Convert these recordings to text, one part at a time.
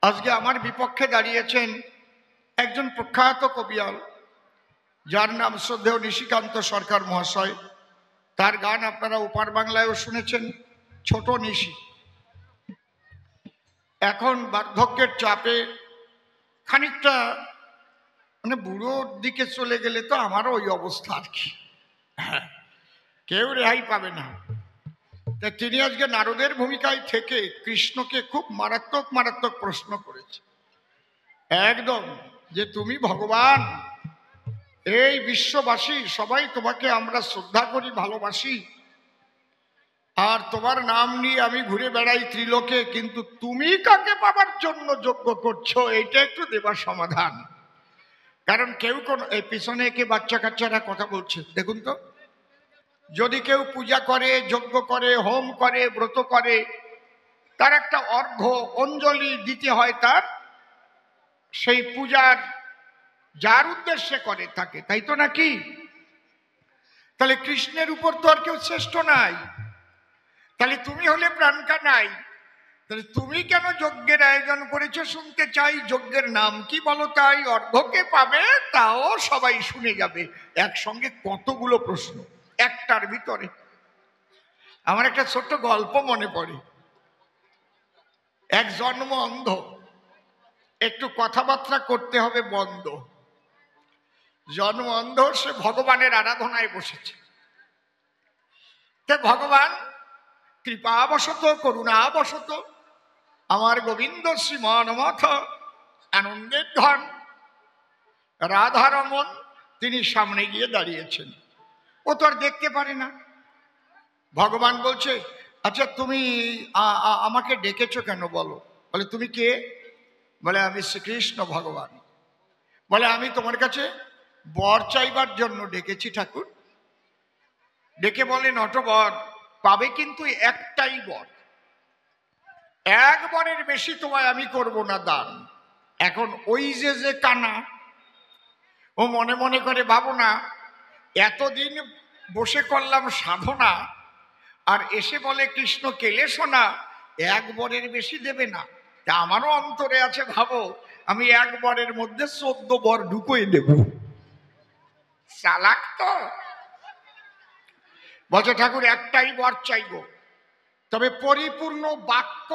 আজকে আমার বিপক্ষে দাঁড়িয়েছেন একজন প্রখ্যাত কবিয়াল, যার নাম শ্রদ্ধেয় নিশিকান্ত সরকার মহাশয়। তার গান আপনারা ওপার বাংলায়ও শুনেছেন, ছোট নিশি। এখন বার্ধক্যের চাপে খানিকটা বুড়োর দিকে চলে গেলে তো আমারও ওই অবস্থা আর কি। হ্যাঁ, কেউ রেহাই পাবে না। তা তিনি আজকে নারদের ভূমিকায় থেকে কৃষ্ণকে খুব মারাত্মক মারাত্মক প্রশ্ন করেছে, একদম যে তুমি ভগবান, এই বিশ্ববাসী সবাই তোমাকে আমরা শ্রদ্ধা করি, ভালোবাসি, আর তোমার নাম নিয়ে আমি ঘুরে বেড়াই ত্রিলোকে, কিন্তু তুমি কাকে পাবার জন্য যজ্ঞ করছো এটা একটু দেবার সমাধান। কারণ কেউ কোন এই পিছনে কে বাচ্চা কাচ্চারা কথা বলছে দেখুন তো, যদি কেউ পূজা করে, যজ্ঞ করে, হোম করে, ব্রত করে, তার একটা অর্ঘ্য অঞ্জলি দিতে হয় তার সেই পূজার যার উদ্দেশ্যে করে থাকে, তাই তো নাকি? তাহলে কৃষ্ণের উপর তো আর কেউ শ্রেষ্ঠ নাই। তাহলে তুমি হলে প্রাণকা নাই, তাহলে তুমি কেন যজ্ঞের আয়োজন করেছো শুনতে চাই। যজ্ঞের নাম কি বলো, তাই অর্ঘ্যকে পাবে, তাও সবাই শুনে যাবে। একসঙ্গে কতগুলো প্রশ্ন একটার ভিতরে। আমার একটা ছোট্ট গল্প মনে পড়ে। এক জন্ম অন্ধ, একটু কথাবার্তা করতে হবে বন্ধ। জন্ম অন্ধ, সে ভগবানের আরাধনায় বসেছে। তে ভগবান কৃপাবশত করুণাবশত আমার গোবিন্দ শ্রীমনমথ আনন্দের ধন রাধারমন তিনি সামনে গিয়ে দাঁড়িয়েছেন। ও তো আর দেখতে পারে না। ভগবান বলছে, আচ্ছা তুমি আমাকে ডেকেছো কেন বলো। বলে তুমি কে? বলে আমি শ্রীকৃষ্ণ ভগবান। বলে আমি তোমার কাছে বর চাইবার জন্য ডেকেছি ঠাকুর। ডেকে বলে নটবর পাবে কিন্তু একটাই বর, এক বরের বেশি তোমায় আমি করব না দান। এখন ওই যে কানা, ও মনে মনে করে ভাবনা, এতদিন বসে করলাম সাধনা, আর এসে বলে কৃষ্ণ কেলে শোনা এক বরের বেশি দেবে না। তা আমারও অন্তরে আছে, ভাবো আমি এক বরের মধ্যে 14 বর ঢুকিয়ে দেব। চালাক তো। বলছে ঠাকুর একটাই বর চাইব, তবে পরিপূর্ণ বাক্য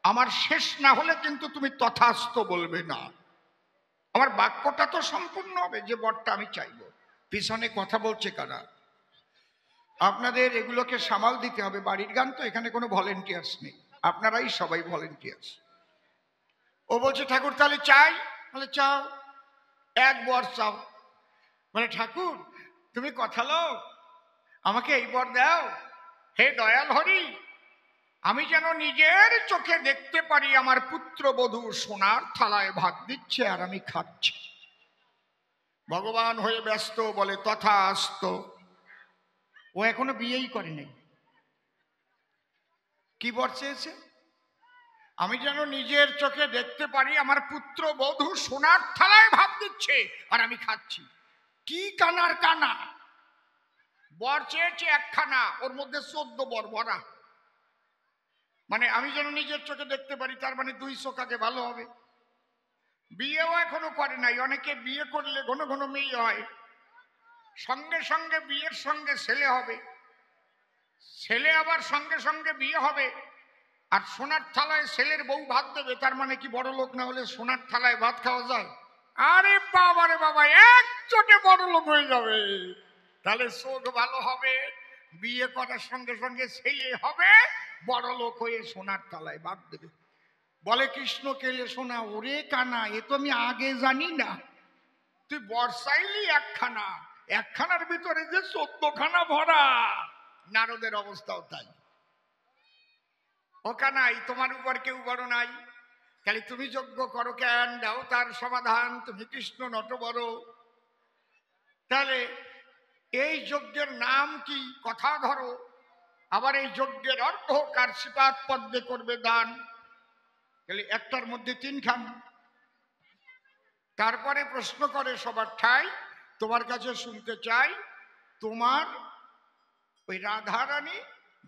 আমার শেষ না হলে কিন্তু তুমি তথাস্তু বলবে না। আমার বাক্যটা তো সম্পূর্ণ হবে যে বরটা আমি চাইব। পিছনে কথা বলছে কারা? আপনাদের এগুলোকে সামাল দিতে হবে। বাড়ির গান তো, এখানে কোনো ভলেন্টিয়ার্স নেই, আপনারাই সবাই ভলেন্টিয়ার্স। ও বলছে ঠাকুর তাহলে চাই। বলে চাও, এক বর চাও। বলে ঠাকুর তুমি কথা লোক, আমাকে এই বর দাও। হে দয়াল হরি, আমি যেন নিজের চোখে দেখতে পারি আমার পুত্রবধূ সোনার থালায় ভাত দিচ্ছে আর আমি খাচ্ছি। ভগবান হয়ে ব্যস্ত, বলে তথাস্তু। ও এখনো বিয়েই করেনি। কি বর চেয়েছে? আমি যেন নিজের চোখে দেখতে পারি আমার পুত্রবধূ সোনার থালায় ভাত দিচ্ছে আর আমি খাচ্ছি। কি কানার কানা! বর চেয়েছে একখানা, ওর মধ্যে 14 বর ভরা। মানে আমি যেন নিজের চোখে দেখতে পারি, তার মানে 2 চোখ আগে ভালো হবে। বিয়েও এখনো করে নাই। অনেকে বিয়ে করলে ঘন ঘন মেয়ে হয়, সঙ্গে সঙ্গে বিয়ের সঙ্গে ছেলে হবে, ছেলে আবার সঙ্গে সঙ্গে বিয়ে হবে, আর সোনার থালায় ছেলের বউ ভাত দেবে। তার মানে কি বড় লোক না হলে সোনার থালায় ভাত খাওয়া যায়? আরে বাবা রে বাবা, এক চোটে বড় লোক হয়ে যাবে। তাহলে চোখ ভালো হবে, বিয়ে করার সঙ্গে সঙ্গে ছেলে হবে, বড় লোক হয়ে সোনার থালায় ভাত দেবে। বলে কৃষ্ণ কেলে শোনা। ওরে কানা, এ তো আমি আগে জানি না। তুই বর্ষাইলি একখানা, একখানার ভিতরে যে 14 খানা ভরা। নারদের অবস্থাও তাই। ও কানাই, তোমার উপর কেউ বড় নাই, তাহলে তুমি যজ্ঞ করো কেন? দাও তার সমাধান। তুমি কৃষ্ণ নটবর, তাহলে এই যজ্ঞের নাম কি? কথা ধরো। আবার এই যজ্ঞের অর্থ কার শ্রীপাদ পদ্মে করবে দান। তাহলে একটার মধ্যে 3 খান। তারপরে প্রশ্ন করে সবার ঠাই, তোমার কাছে শুনতে চাই, তোমার ওই রাধারানী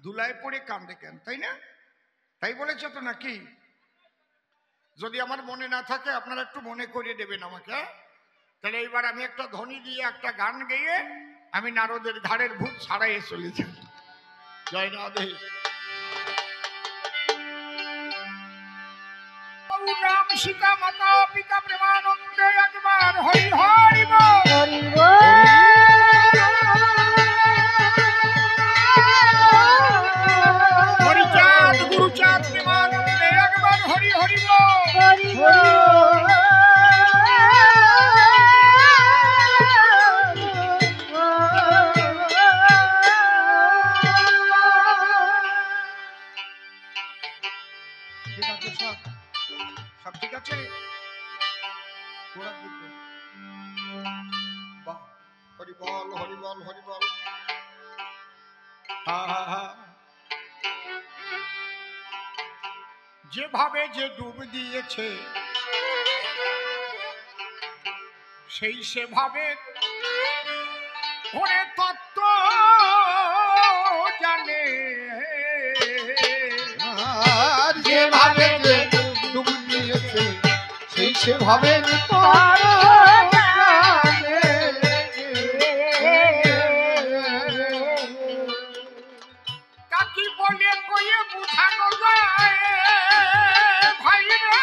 ধুলায় পড়ে কান্দে কেন, তাই না? তাই বলেছ তো নাকি? যদি আমার মনে না থাকে আপনারা একটু মনে করিয়ে দেবেন আমাকে। তাহলে এইবার আমি একটা ধ্বনি দিয়ে একটা গান গেয়ে আমি নারদের ঘাড়ের ভূত ছাড়াইয়ে চলে যাই। জয় রাধে। নাম সীতা মাতা পিতা প্রেমানন্দে একবার হরি হরি হরি হরিচাঁদ গুরুচাঁদ প্রেমানন্দে একবার হরি হরি হরি সব ঠিক আছে? হরি বল হরি বল হরি বল। যেভাবে যে ডুব দিয়েছে সেই সেভাবে ওরে তত্ত্ব জানে। যেভাবে যে ডুব দিয়েছে সেই সেভাবে কাকি বলে কয়ে বুঝানো যায় ভাই রে,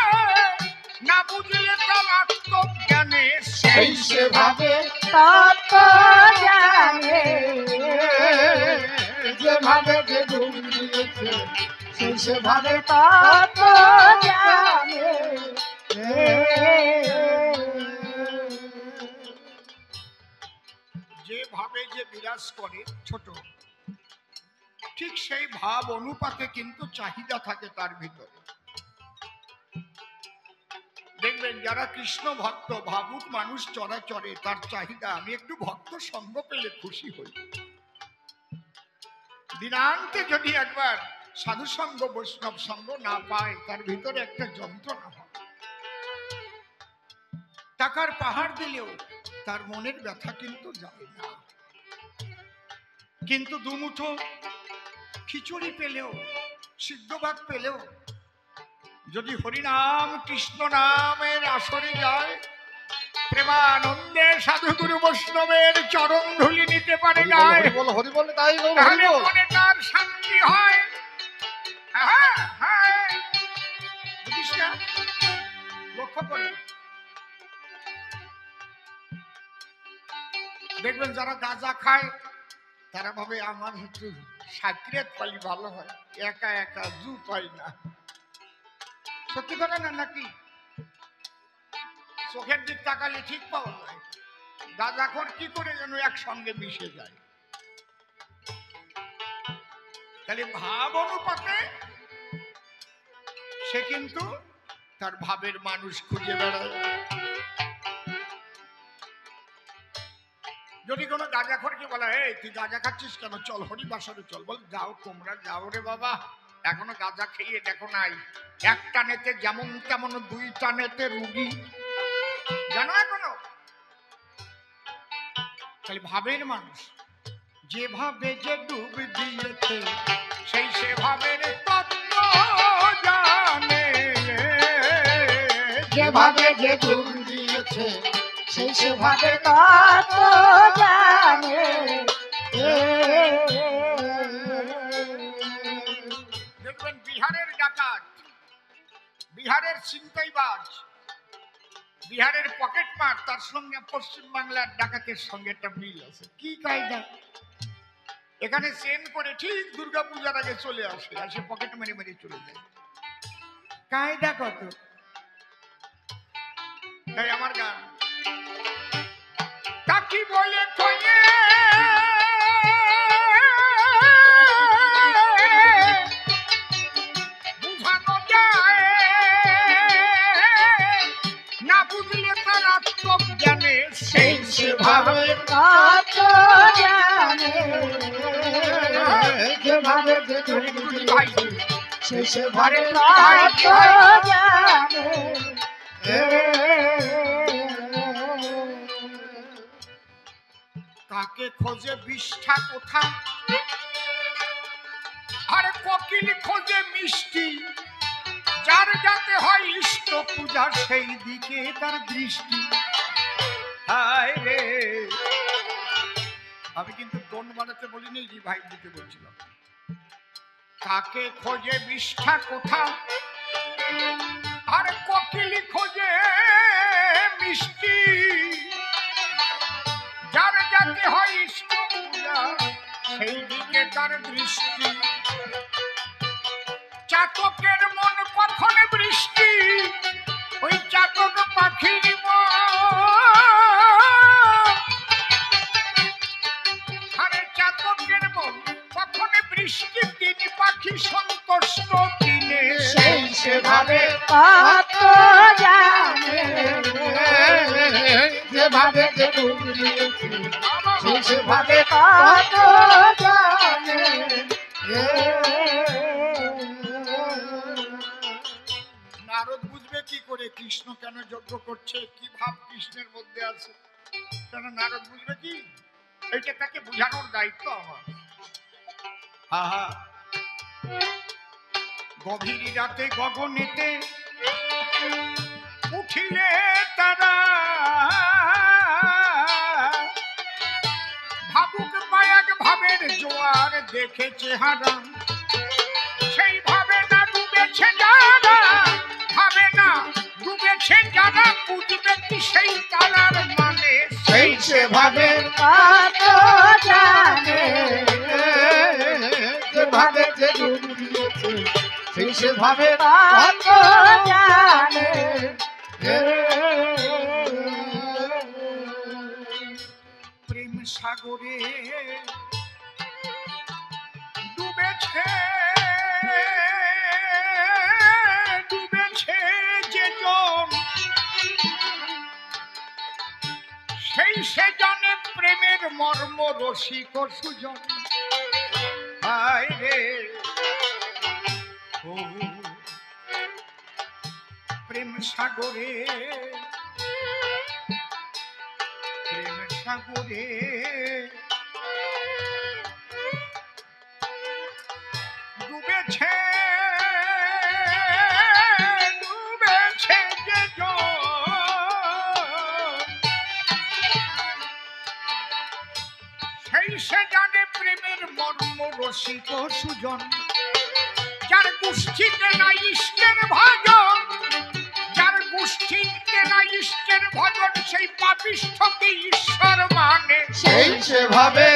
না বুঝলে তার আত্মজ্ঞানে সেই সেভাবে তত্ত্ব জানে। যেভাবে যে ডুব দিয়েছে সেই সেভাবে তত্ত্ব জানে। যেভাবে যে বিরাজ করে ছোট, ঠিক সেই ভাব অনুপাতে কিন্তু চাহিদা থাকে তার ভিতরে। দেখবেন যারা কৃষ্ণ ভক্ত ভাবুক মানুষ চরাচরে তার চাহিদা আমি একটু ভক্ত সঙ্গ পেলে খুশি হই। দিনান্তে যদি একবার সাধু সঙ্গ বৈষ্ণব সঙ্গ না পায় তার ভিতরে একটা যন্ত্রণা হয়। টাকার পাহাড় দিলেও তার মনের ব্যথা কিন্তু যায় না। কিন্তু দুমুঠো খিচুড়ি পেলেও সিদ্ধ ভাত পেলেও যদি হরিনাম কৃষ্ণ নামের আসরে যায়, প্রেমানন্দে সাধুগুরু বৈষ্ণবের চরণ ধুলি নিতে পারে গায়, তাহলে মনে তার শান্তি হয়। বুঝিস না? লক্ষ্য করে দেখবেন যারা গাঁজা খায় তারা ভাবে আমার একটু সাকরিয়াত পালি ভালো হয়, একা একা জু পাই না। সত্যি কথা না নাকি? চোখের দিক তাকালে ঠিক পাওয়া যায়, গাঁজাখোর কি করে যেন একসঙ্গে মিশে যায়। তাহলে ভাব অনুপাতে সে কিন্তু তার ভাবের মানুষ খুঁজে বেড়ায়। যদি কোনো গাঁজাখোরকে বলা এই তুই গাঁজা খাচ্ছিস কেন, চল হরিবাসরে চল, বল যাও তোমরা যাও রে বাবা, এখনো গাঁজা খেয়ে দেখো নাই, এক টানেতে যেমন তেমন দুই টানেতে রুগী, জানো এখনো। তাহলে ভাবের মানুষ যেভাবে যে ডুব দিয়েছে সেই সেভাবে তত্ত্ব জানে। যেভাবে যে ডুব দিয়েছে সেই সেভাবে তত্ত্ব জানে। দেখবেন বিহারের ডাকাত, বিহারের ছিনতাইবাজ, বিহারের পকেট মার, তার সঙ্গে পশ্চিম বাংলার ডাকাতের সঙ্গে একটা মিল আছে। কি কায়দা! এখানে চেন করে ঠিক দুর্গা পূজার আগে চলে আসে, আসে পকেট মেরে মেরে চলে যায়। কায়দা কত! তাই আমার গান কাকি বলে কয়ে বুঝানো যায়, না বুঝলে তার আত্মজ্ঞানে সেই সেভাবে তত্ত্ব জানে। যেভাবে সেই সেভাবে তত্ত্ব জানে। কাকে খোঁজে বিষ্ঠা কোথা, আর কোকিল খোঁজে মিষ্টি, যার যাতে হয় ইষ্ট পূজা সেই দিকে তার দৃষ্টি। হায় রে, আমি কিন্তু টোন বানাতে বলিনি, রিভাইভ দিতে বলছিলাম। কাকে খোঁজে বিষ্ঠা কোথা, আর কোকিলি খোঁজে মিষ্টি। যার যাতে হয় ইষ্ট পূজা সেই দিকে তার দৃষ্টি। চাতকের মন কখন বৃষ্টি, ওই চাতক পাখির আরে চাতকের মন কখন বৃষ্টি, তিনি পাখি সন্তুষ্ট কিনে সেই সেভাবে কত জানে, যেভাবে যে ডুবিয়েছে সেভাবে কত জানে। নারদ বুঝবে কি করে কৃষ্ণ কেন যজ্ঞ করছে, কি ভাব কৃষ্ণের মধ্যে আছে, কেন নারদ বুঝবে কি? এটা তাকে বোঝানোর দায়িত্ব আমার। আহা, গভীর রাতে গগনেতে উঠিলে তারা, ভাবুক পায়াক ভাবের জোয়ার দেখে চেহারা, সেই ভাবে না ডুবেছে যারা, ভাবে না ডুবেছে যারা, বুঝবে কি সেই তারার মানে সেই সেভাবে কত জানে, যেভাবে যে ডুবিয়েছে সেই সেভাবে কত জানে। প্রেম সাগরে ডুবেছে, ডুবেছে যে জন, সেই সে জানে প্রেমের মর্ম রসিক সুজন। হায় রে, ও প্রেম সাগরে, প্রেম সাগরে ডুবেছে, ডুবেছে যে সেই সে জানে প্রেমের মর্ম রসিক সুজন। যার গোষ্ঠীতে না ইষ্টের ভজন, যার গোষ্ঠীতে না ইষ্টের ভজন, সেই পাপিষ্ঠকে ঈশ্বর মানে সেই সেভাবে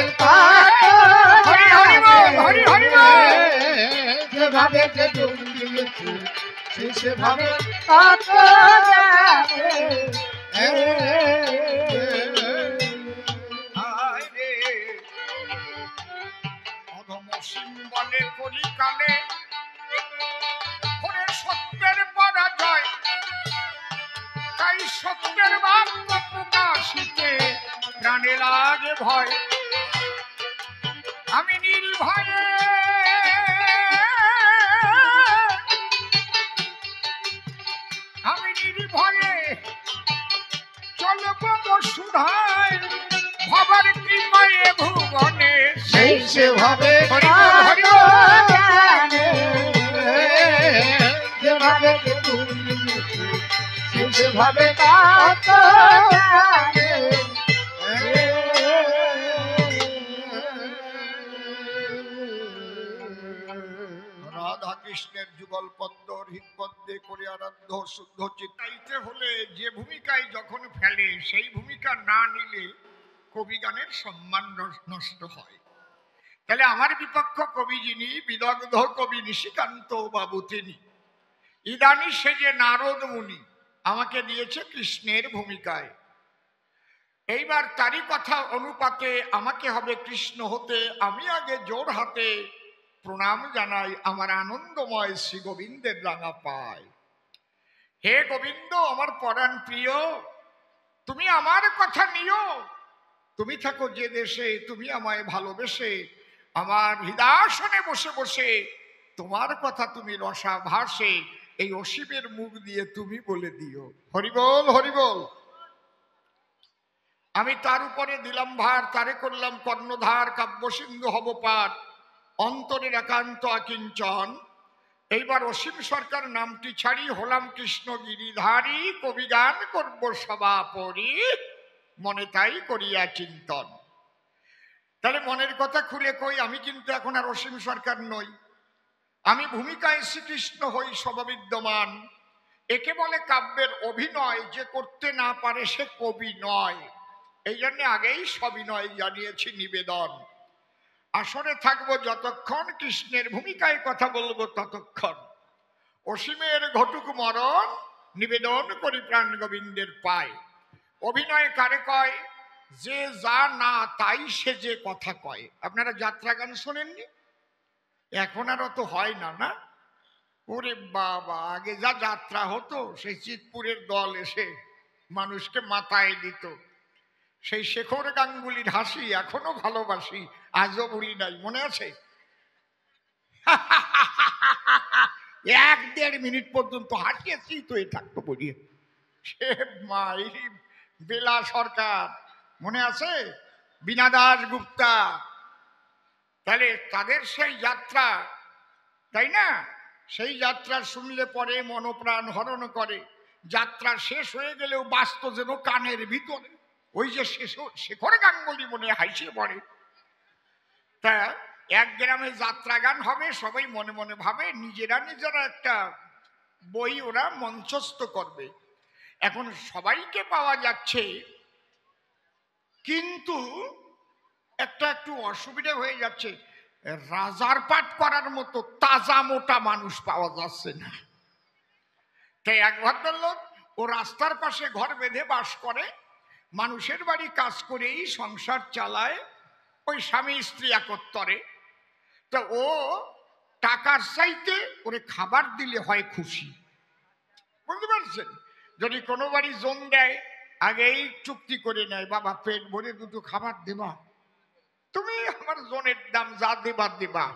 হরি হরি বল, হরি হরি বল। যেভাবে যে ডুবিয়েছে সেই সেভাবে কত জানে। হায় রে, অধম সিম্বলে কলিকালে করে সত্যের পরাজয়, তাই সত্যের বাক্য প্রকাশিতে প্রাণে লাগে ভয়। আমি নির্ভয়ে আমি নির্ভয়ে চলব বসুধায়, ভবার কৃপায় ভুবনে সেই সেভাবে হরি বল, হরি বল। জানে, যেভাবে যে ডুবিয়েছে সেই সেভাবে কত জানে। রাধা কৃষ্ণের যুগল পদ্ম হৃদপদ্মে করে আরাধ্য শুদ্ধ চিত্তাইতে হলে যে ভূমিকায় যখন ফেলে সেই ভূমিকা না নিলে কবি গানের সম্মান নষ্ট হয়। তাহলে আমার বিপক্ষ কবি যিনি, বিদগ্ধ কবি নিশিকান্ত বাবু, তিনি ইদানি সেজে নারদ মুনি আমাকে দিয়েছে কৃষ্ণের ভূমিকায়। এইবার তারই কথা অনুপাতে আমাকে হবে কৃষ্ণ হতে। আমি আগে জোর হাতে প্রণাম জানাই আমার আনন্দময় শ্রী গোবিন্দের রাঙা পায়। হে গোবিন্দ, আমার পরাণ প্রিয়, তুমি আমার কথা নিও। তুমি থাকো যে দেশে, তুমি আমায় ভালোবেসে আমার হৃদয়াসনে বসে বসে তোমার কথা তুমি রসাভাসে এই অসীমের মুখ দিয়ে তুমি বলে দিও। হরিবল, হরিবল। আমি তার উপরে দিলাম ভার, তারে করলাম কর্ণধার, কাব্য সিন্ধু হব পার, অন্তরের একান্ত আকিঞ্চন। এইবার অসীম সরকার নামটি ছাড়ি হলাম কৃষ্ণ গিরিধারী, কবি গান করব সভাপরি, মনে তাই করিয়া চিন্তন। তাহলে মনের কথা খুলে কই, আমি কিন্তু এখন আর অসীম সরকার নই, আমি ভূমিকায় শ্রীকৃষ্ণ হই সর্ববিদ্যমান। একে বলে কাব্যের অভিনয়, যে করতে না পারে সে কবি নয়। এই জন্য আগেই সবিনয় জানিয়েছি নিবেদন। আসরে থাকবো যতক্ষণ, কৃষ্ণের ভূমিকায় কথা বলবো ততক্ষণ। অসীমের ঘটুক মরণ, নিবেদন করি প্রাণ গোবিন্দের পায়। অভিনয় কারে কয়? যে যা না তাই সে যে কথা কয়। আপনারা যাত্রা গান শোনেননি? এখন আর অত হয় না, না? ওরে বাবা, আগে যা যাত্রা হতো, সেই চিতপুরের দল এসে মানুষকে মাথায় দিত, সেই শেখর গাঙ্গুলির হাসি এখনো ভালোবাসি, আজও ভুলি নাই। মনে আছে? 1-1.5 মিনিট পর্যন্ত হাসিয়েছি তো এ থাকতো বলিয়ে। সে মাই বেলা সরকার, মনে আছে? বীণা দাস গুপ্তা, তাহলে তাদের সেই যাত্রা, তাই না? সেই যাত্রা শুনলে পরে মনপ্রাণ হরণ করে। যাত্রা শেষ হয়ে গেলেও বাস্ত যেন কানের ভিতরে, ওই যে শেখর গাঙ্গুলি মনে হাসিয়ে পড়ে। তা এক গ্রামে যাত্রা গান হবে, সবাই মনে মনে ভাবে নিজেরা নিজেরা একটা বই ওরা মঞ্চস্থ করবে। এখন সবাইকে পাওয়া যাচ্ছে, কিন্তু একটু অসুবিধা হয়ে যাচ্ছে, রাজার পাঠ করার মতো তাজা মোটা মানুষ পাওয়া যাচ্ছে না। তাই এক ভদ্রলোক, ও রাস্তার পাশে ঘর বেঁধে বাস করে, মানুষের বাড়ি কাজ করেই সংসার চালায়, ওই স্বামী স্ত্রী একত্তরে। তো ও টাকার চাইতে ওরে খাবার দিলে হয় খুশি, বুঝতে পারছেন? যদি কোনো বাড়ি জোন দেয়, আগেই চুক্তি করে নেয়, বাবা পেট ভরে দুটো খাবার দেবা, তুমি আমার জোনের দাম যা দেবা দেবা,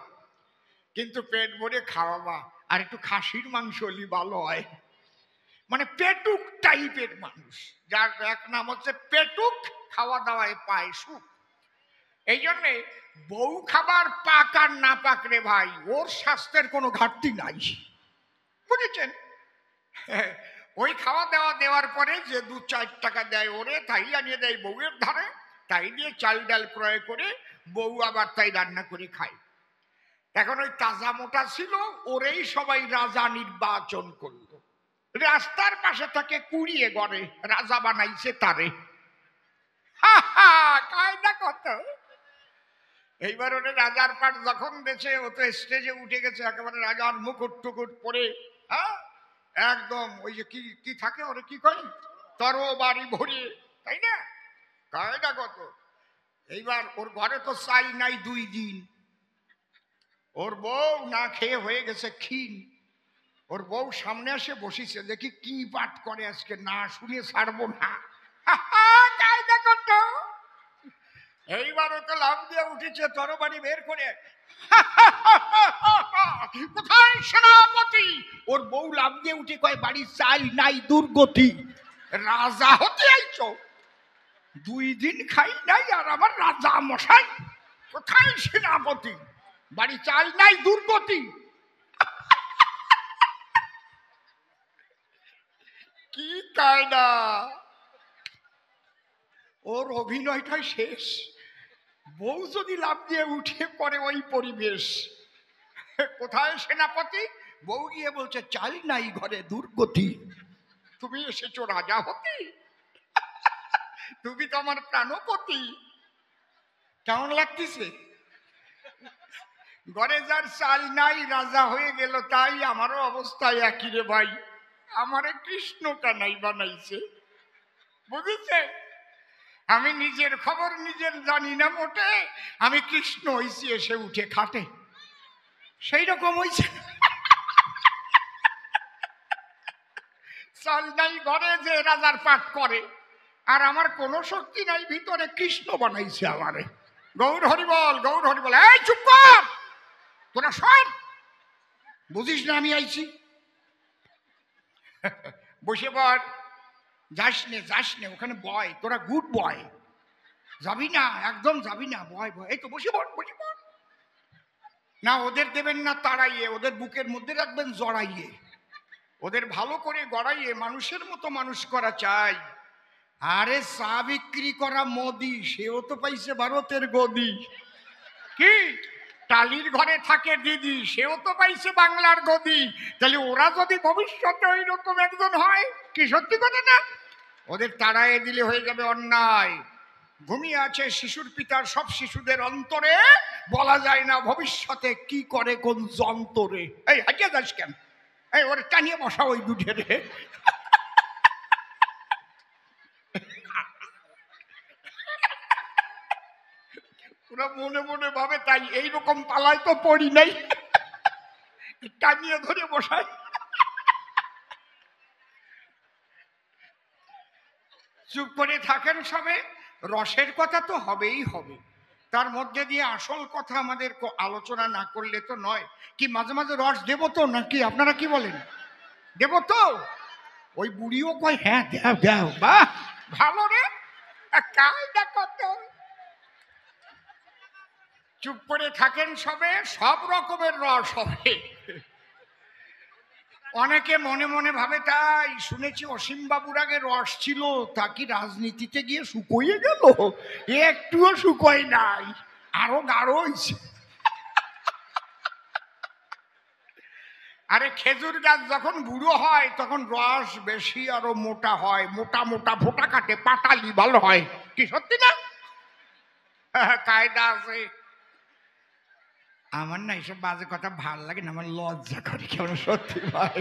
কিন্তু পেট ভরে খাওয়াবা, আর একটু খাসির মাংস হলে ভালো হয়। মানে পেটুক টাইপের মানুষ, যার এক নাম হচ্ছে পেটুক, খাওয়া দাওয়ায় পায় সুখ। এই জন্যে বউ খাবার পাক আর না পাক রে ভাই, ওর স্বাস্থ্যের কোনো ঘাটতি নাই, বুঝেছেন? ওই খাওয়া দাওয়া দেওয়ার পরে যে 2-4 টাকা দেয় ওরে, তাই আনিয়ে দেয় বউয়ের ধারে, তাই দিয়ে চাল ডাল ক্রয় করে বউ আবার তাই রান্না করে খায়। এখন ওই তাজা মোটা ছিল, ওরেই সবাই রাজা নির্বাচন করলো। রাস্তার পাশে থাকে কুড়িয়ে গড়ে, রাজা বানাইছে তারে। কায়দা কত! এইবার ওরে রাজার পাট যখন দিয়েছে, ও তো স্টেজে উঠে গেছে, একেবারে রাজার মুকুট টুকুট পরে, হ্যাঁ, একদম ওই যে কি কি থাকে ওরে কি কয়, তরবারি ভরিয়ে, তাই না? কায়দা কত! এইবার ওর ঘরে তো চাই নাই 2 দিন, ওর বউ না খেয়ে হয়ে গেছে ক্ষীণ। ওর বউ সামনে এসে বসিছে, দেখি কি পাঠ করে আজকে, না শুনে ছাড়বো না। কায়দা কত! এইবার ওকে লাভ দিয়ে উঠেছে, তরবারি বের করে, কোথায় সেনাপতি? ওর বউ লাভ দিয়ে উঠে কয়, বাড়ি চাই নাই দুর্গতি, রাজা হতে আইছো? 2 দিন খাই নাই আর আমার রাজা মশাই? কোথায় সেনাপতি? বাড়ি চাই নাই দুর্গতি। কি কায়দা! ওর অভিনয়টাই শেষ। বউ যদি লাভ দিয়ে উঠে পড়ে ওই পরিবেশ, কোথায় সেনাপতি? বউ গিয়ে বলছে, চাল নাই ঘরে দুর্গতি, তুমি এসেছো রাজা হতে? তুমি তো আমার প্রাণপতি। কেমন লাগতেছে? ঘরে যার চাল নাই রাজা হয়ে গেল, তাই আমারও অবস্থা একই রে ভাই। আমারে কৃষ্ণ কানাই বানাইছে, বুঝেছে? আমি নিজের খবর নিজের জানি না মোটে, আমি কৃষ্ণ হইছি এসে উঠে খাটে, সেই রকম হইছে। চাল নাই ঘরে যে রাজার পাঠ করে, আর আমার কোনো শক্তি নাই ভিতরে, কৃষ্ণ বানাইছে আমারে। গৌর হরিবল, গৌর হরিবল। এই চুপ কর, তোরা সব বুঝিস না আমি আইছি? বসে পড়, যাস নে, ওখানে বয়, তোরা গুড বয়, যাবি না, একদম যাবি না, বয় বয়। এই তো বসে পড়, বসে পড়। না, ওদের দেবেন না তাড়াইয়ে, ওদের বুকের মধ্যে রাখবেন জড়াইয়ে, ওদের ভালো করে গড়াইয়ে মানুষের মতো মানুষ করা চাই। আরে চা বিক্রি করা মোদি, সেও তো পাইছে ভারতের গদি। কি টালির ঘরে থাকে দিদি, সেও তো পাইছে বাংলার গদি। তাহলে ওরা যদি ভবিষ্যতে ওই রকম একজন হয়, কি সত্যি কথা না? ওদের তাড়াইয়ে দিলে হয়ে যাবে অন্যায়। ঘুমিয়ে আছে শিশুর পিতার সব শিশুদের অন্তরে, বলা যায় না ভবিষ্যতে কি করে কোন যন্তরে। এই হাজিয়া যাস কেন? এই ওর টানিয়ে বসা ওই দুধে রে। ওরা মনে মনে ভাবে তাই এইরকম পালায় তো পড়ি নাই, টানিয়ে ধরে বসায়। চুপ করে থাকেন সবে। রসের কথা তো হবেই হবে, তার মধ্যে দিয়ে আসল কথা আমাদের আলোচনা না করলে তো নয়। কি মাঝে মাঝে রস দেব তো নাকি? আপনারা কি বলেন? দেব তো? ওই বুড়িও কয় হ্যাঁ দেও দেও। বাহ, ভালো রে, কায়দা কত। চুপ করে থাকেন সবে, সব রকমের রস হবে। অনেকে মনে মনে ভাবে তাই। শুনেছি অসীম বাবুর আগে রস ছিল, তা কি রাজনীতিতে গিয়ে শুকোয়ে গেল? একটুও শুকোয় নাই, আরো গাঢ় হয়েছে। আরে খেজুর গাছ যখন বুড়ো হয় তখন রস বেশি আরো মোটা হয়, মোটা মোটা ফোটা কাটে, পাটালি ভালো হয়। কি সত্যি না? কায়দা আছে। আমার না এইসব বাজে কথা ভাল লাগে না, আমার লজ্জা করে কেমন, সত্যি ভাই।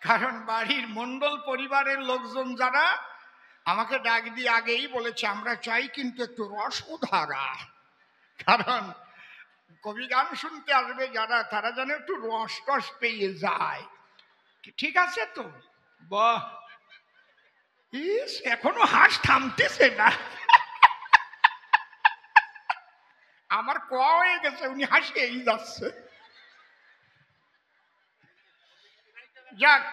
কারণ বাড়ির মন্ডল পরিবারের লোকজন যারা আমাকে ডাক দিয়ে আগেই বলেছে আমরা চাই কিন্তু একটু রসধারা। কারণ কবি গান শুনতে আসবে যারা, তারা যেন একটু রস টস পেয়ে যায়। ঠিক আছে তো? বাহ, ইস এখনো হাস থামতেছে না। আমার ক হয়ে গেছে, উনি হাসিয়েই যাচ্ছে। যাক,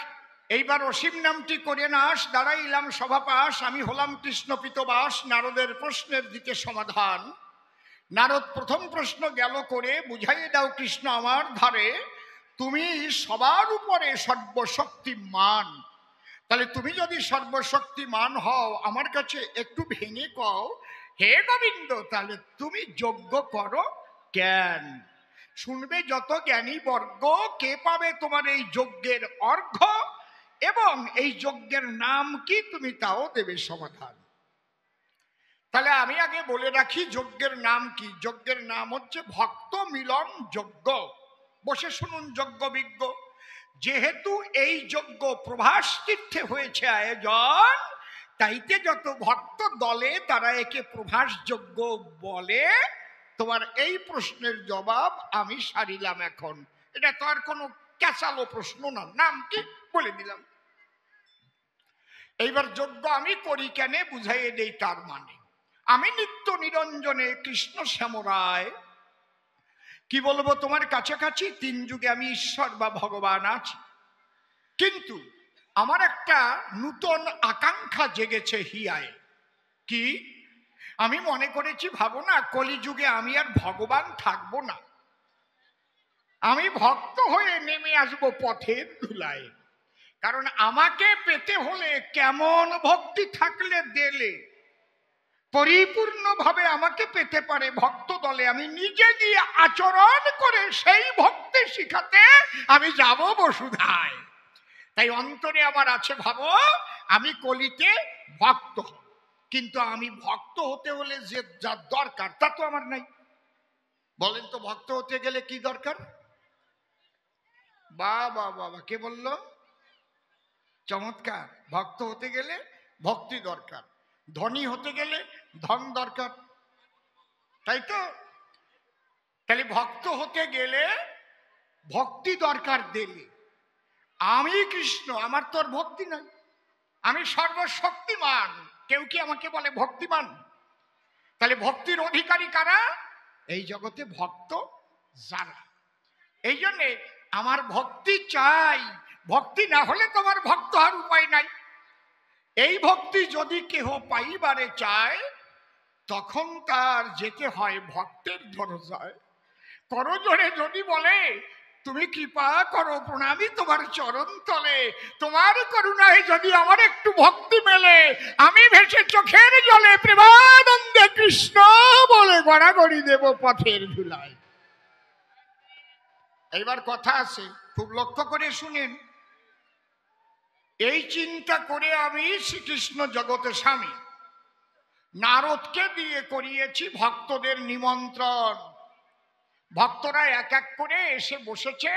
এইবার অসীম নামটি করে নাস, দাঁড়াইলাম সভাপাস, আমি হলাম কৃষ্ণপিতবাস, নারদের প্রশ্নের দিতে সমাধান। নারদ প্রথম প্রশ্ন গেল করে, বুঝাইয়ে দাও কৃষ্ণ আমার ধারে, তুমি সবার উপরে সর্বশক্তিমান। তাহলে তুমি যদি সর্বশক্তিমান হও, আমার কাছে একটু ভেঙে কও, হে গোবিন্দ তাহলে তুমি যজ্ঞ করো কেন? শুনবে যত জ্ঞানী বর্গ, কে পাবে তোমার এই যজ্ঞের অর্ঘ্য, এবং এই যজ্ঞের নাম কি তুমি তাও দেবে সমাধান। তাহলে আমি আগে বলে রাখি যজ্ঞের নাম কি। যজ্ঞের নাম হচ্ছে ভক্ত মিলন যজ্ঞ। বসে শুনুন যজ্ঞ বিজ্ঞ। যেহেতু এই যজ্ঞ প্রভাস তীর্থে হয়েছে আয়োজন, তাইতে যত ভক্ত দলে তারা একে প্রভাস যজ্ঞ বলে। তোমার এই প্রশ্নের জবাব আমি সারিলাম এখন। এটা তো আর কোনো ক্যাচালো প্রশ্ন না, নাম কি বলে দিলাম। এইবার যজ্ঞ আমি করি কেন বুঝাইয়ে দেই তার মানে। আমি নিত্য নিরঞ্জনে কৃষ্ণ শ্যামরায় কি বলবো, তোমার কাছাকাছি তিন যুগে আমি ঈশ্বর বা ভগবান আছি, কিন্তু আমার একটা নূতন আকাঙ্ক্ষা জেগেছে হিয়ায়। কি? আমি মনে করেছি, ভাবো না, কলিযুগে আমি আর ভগবান থাকবো না, আমি ভক্ত হয়ে নেমে আসবো পথের ধুলায়। কারণ আমাকে পেতে হলে কেমন ভক্তি থাকলে দেলে পরিপূর্ণভাবে আমাকে পেতে পারে ভক্ত দলে, আমি নিজে গিয়ে আচরণ করে সেই ভক্তি শিখাতে আমি যাব বসুধায়। তাই অন্তরে আমার আছে, ভাবো, আমি কলিতে ভক্ত, কিন্তু আমি ভক্ত হতে হলে যে যা দরকার তা তো আমার নাই। বলেন তো, ভক্ত হতে গেলে কি দরকার? বাবা বাবা, কে বলল? চমৎকার। ভক্ত হতে গেলে ভক্তি দরকার, ধনী হতে গেলে ধন দরকার, তাই তো? তাহলে ভক্ত হতে গেলে ভক্তি দরকার দিলে। আমি কৃষ্ণ, আমার তোর ভক্তি নাই, আমি সর্বশক্তিমান, কেউ কি আমাকে বলে ভক্তিমান? তাহলে ভক্তির অধিকারী কারা? এই জগতে ভক্ত যারা। এই জন্যে আমার ভক্তি চাই, ভক্তি না হলে তোমার ভক্ত হওয়ার উপায় নাই। এই ভক্তি যদি কেহ পাইবারে চায়, তখন তার যেতে হয় ভক্তের দরজায়। করজোড়ে যদি বলে তুমি কৃপা করো, প্রণামী তোমার চরণ তলে, তোমার করুণায় যদি আমার একটু ভক্তি মেলে, আমি ভেসে চোখের জলে প্রেমানন্দে কৃষ্ণ বলে গড়াগড়ি দেব পথের ধুলায়। এইবার কথা আছে, খুব লক্ষ্য করে শুনেন। এই চিন্তা করে আমি শ্রীকৃষ্ণ জগতে স্বামী নারদকে দিয়ে করিয়েছি ভক্তদের নিমন্ত্রণ। ভক্তরা এক এক করে এসে বসেছে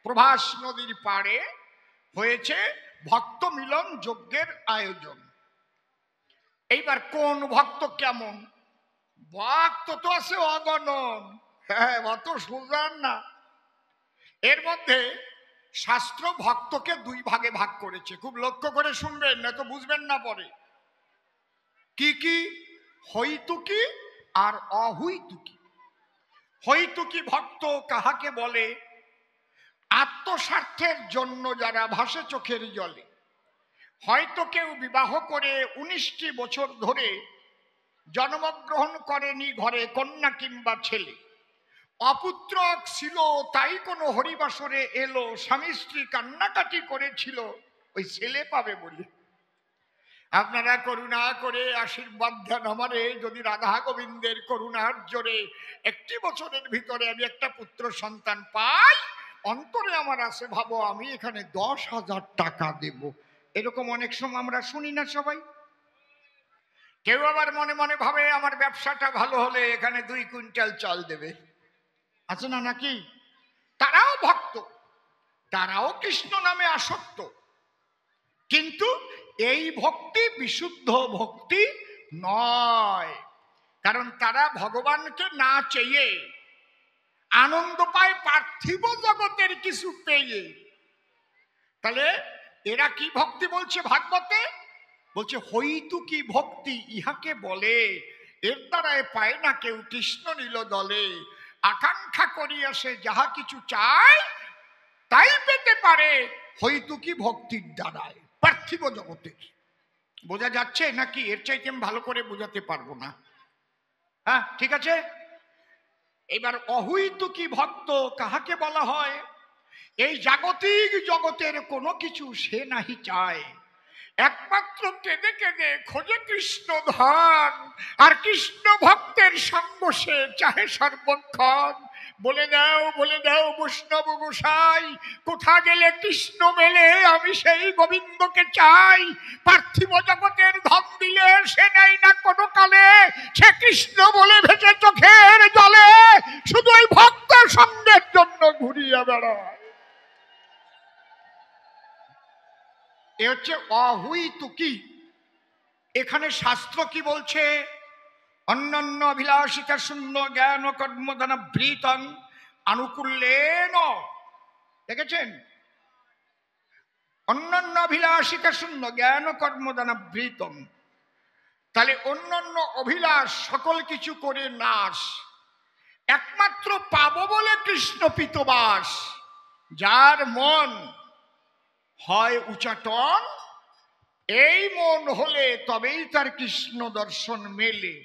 প্রভাস নদীর পাড়ে, হয়েছে ভক্ত মিলন যজ্ঞের আয়োজন। এইবার কোন ভক্ত কেমন? ভক্ত তো আছে অগণন, হ্যাঁ, অত সুজান না। এর মধ্যে শাস্ত্র ভক্তকে দুই ভাগে ভাগ করেছে, খুব লক্ষ্য করে শুনবেন, না তো বুঝবেন না পরে। কি কি? হৈতুকি আর অহৈতুকি। হৈতুকি ভক্ত কাহাকে বলে? আত্মস্বার্থের জন্য যারা ভাসে চোখের জলে। হয়তো কেউ বিবাহ করে 19টি বছর ধরে জন্মগ্রহণ করেনি ঘরে কন্যা কিংবা ছেলে, অপুত্রক ছিল, তাই কোনো হরিবাসরে এলো, স্বামী স্ত্রী কান্নাকাটি করেছিল ওই ছেলে পাবে বলে। আপনারা করুণা করে আশীর্বাদ দেন আমারে, যদি রাধা গোবিন্দের করুণার জোরে 1টি বছরের ভিতরে আমি একটা পুত্র সন্তান পাই, অন্তরে আমার আছে ভাবো আমি এখানে 10,000 টাকা দেব। এরকম অনেক সময় আমরা শুনি না সবাই? কেউ আবার মনে মনে ভাবে আমার ব্যবসাটা ভালো হলে এখানে 2 কুইন্টাল চাল দেবে, আছে না নাকি? তারাও ভক্ত, তারাও কৃষ্ণ নামে আসক্ত, কিন্তু এই ভক্তি বিশুদ্ধ ভক্তি নয়। কারণ তারা ভগবানকে না চেয়ে আনন্দ পায় পার্থিব জগতের কিছু পেয়ে। তাহলে এরা কি ভক্তি বলছে ভাগবতে? বলছে হৈতুকি ভক্তি ইহাকে বলে, এর দ্বারায় পায় না কেউ কৃষ্ণ নীল দলে। আকাঙ্ক্ষা করিয়া সে যাহা কিছু চায় তাই পেতে পারে হৈতুকি ভক্তির দ্বারায় পার্থিব জগতের। বোঝা যাচ্ছে নাকি? এর চাইতে আমি ভালো করে বোঝাতে পারবো না। হ্যাঁ, ঠিক আছে। এবার অহৈতুকি ভক্ত কাহাকে বলা হয়? এই জাগতিক জগতের কোনো কিছু সে নাহি চায়, একমাত্র কেঁদে কেঁদে খোঁজে কৃষ্ণ ধান, আর কৃষ্ণ ভক্তের সঙ্গ সে চাহে সর্বক্ষণ। বলে দাও বৈষ্ণব গোসাই, কোথা গেলে কৃষ্ণ মেলে, আমি সেই গোবিন্দকে চাই। পার্থিব জগতের ধন দিলে সে নেই না কোনো কালে, সে কৃষ্ণ বলে ভেসে চোখের জলে, শুধু ওই ভক্তের সঙ্গের জন্য ঘুরিয়ে বেড়ায়। এ হচ্ছে অহৈতুকি। এখানে শাস্ত্র কি বলছে? অন্যান্য অভিলাষিতা শূন্য জ্ঞান কর্মদান বৃতং আনুকূল্যেন। দেখেছেন? অন্যান্য অভিলাষিতা শূন্য জ্ঞান কর্মদান বৃতং। তাহলে অন্যান্য অভিলাষ সকল কিছু করে নাশ, একমাত্র পাবো বলে কৃষ্ণ পিতবাস। যার মন হয় উচাটন, এই মন হলে তবেই তার কৃষ্ণ দর্শন মেলে।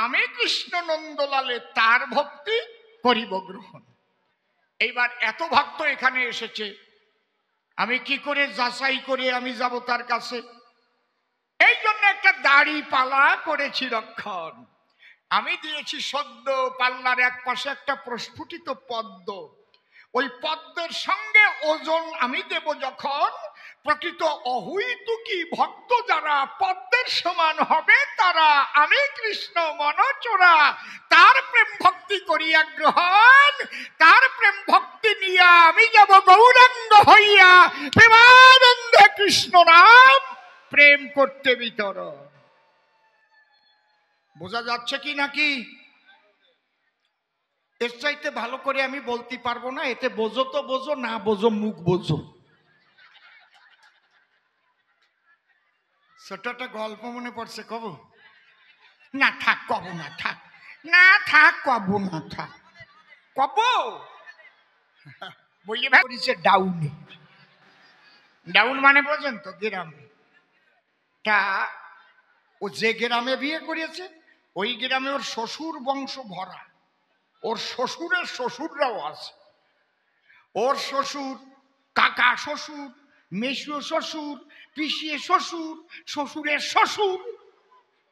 আমি কৃষ্ণ নন্দলালে তার ভক্তি করিব গ্রহণ। এইবার এত ভক্ত এখানে এসেছে, আমি কি করে যাচাই করে আমি যাব তার কাছে? এই জন্য একটা দাড়ি পালা করেছি রক্ষণ। আমি দিয়েছি সদ্য পাল্লার এক পাশে একটা প্রস্ফুটিত পদ্ম, ওই পদ্মের সঙ্গে ওজন আমি দেব যখন, প্রকৃত অহৈতুকি ভক্ত যারা পদ্মের সমান হবে তারা আমি কৃষ্ণ মনচোরা, তার প্রেম ভক্তি করিয়া গ্রহণ, তার প্রেম ভক্তি নিয়া আমি যাব গৌরাঙ্গ হইয়া, প্রেমানন্দে কৃষ্ণ নাম প্রেম করতে বিতরণ। বোঝা যাচ্ছে কি নাকি? এর চাইতে ভালো করে আমি বলতে পারবো না। এতে বোঝো তো বোঝো, না বোঝো মুখ বোঝো। ছোট একটা গল্প মনে পড়ছে, কব না? থাক, কব না, থাক না, থাক, কব না, থাক, কব বলি করেছে ডাউনে। ডাউন মানে বোঝেন তো? গ্রামে। তা ও যে গ্রামে বিয়ে করেছে ওই গ্রামে ওর শ্বশুর বংশ ভরা, ওর শ্বশুরের শ্বশুররাও আছে। ওর শ্বশুর, কাকা শ্বশুর, মেসুও শ্বশুর, পিসিয়ে শ্বশুর, শ্বশুরের শ্বশুর,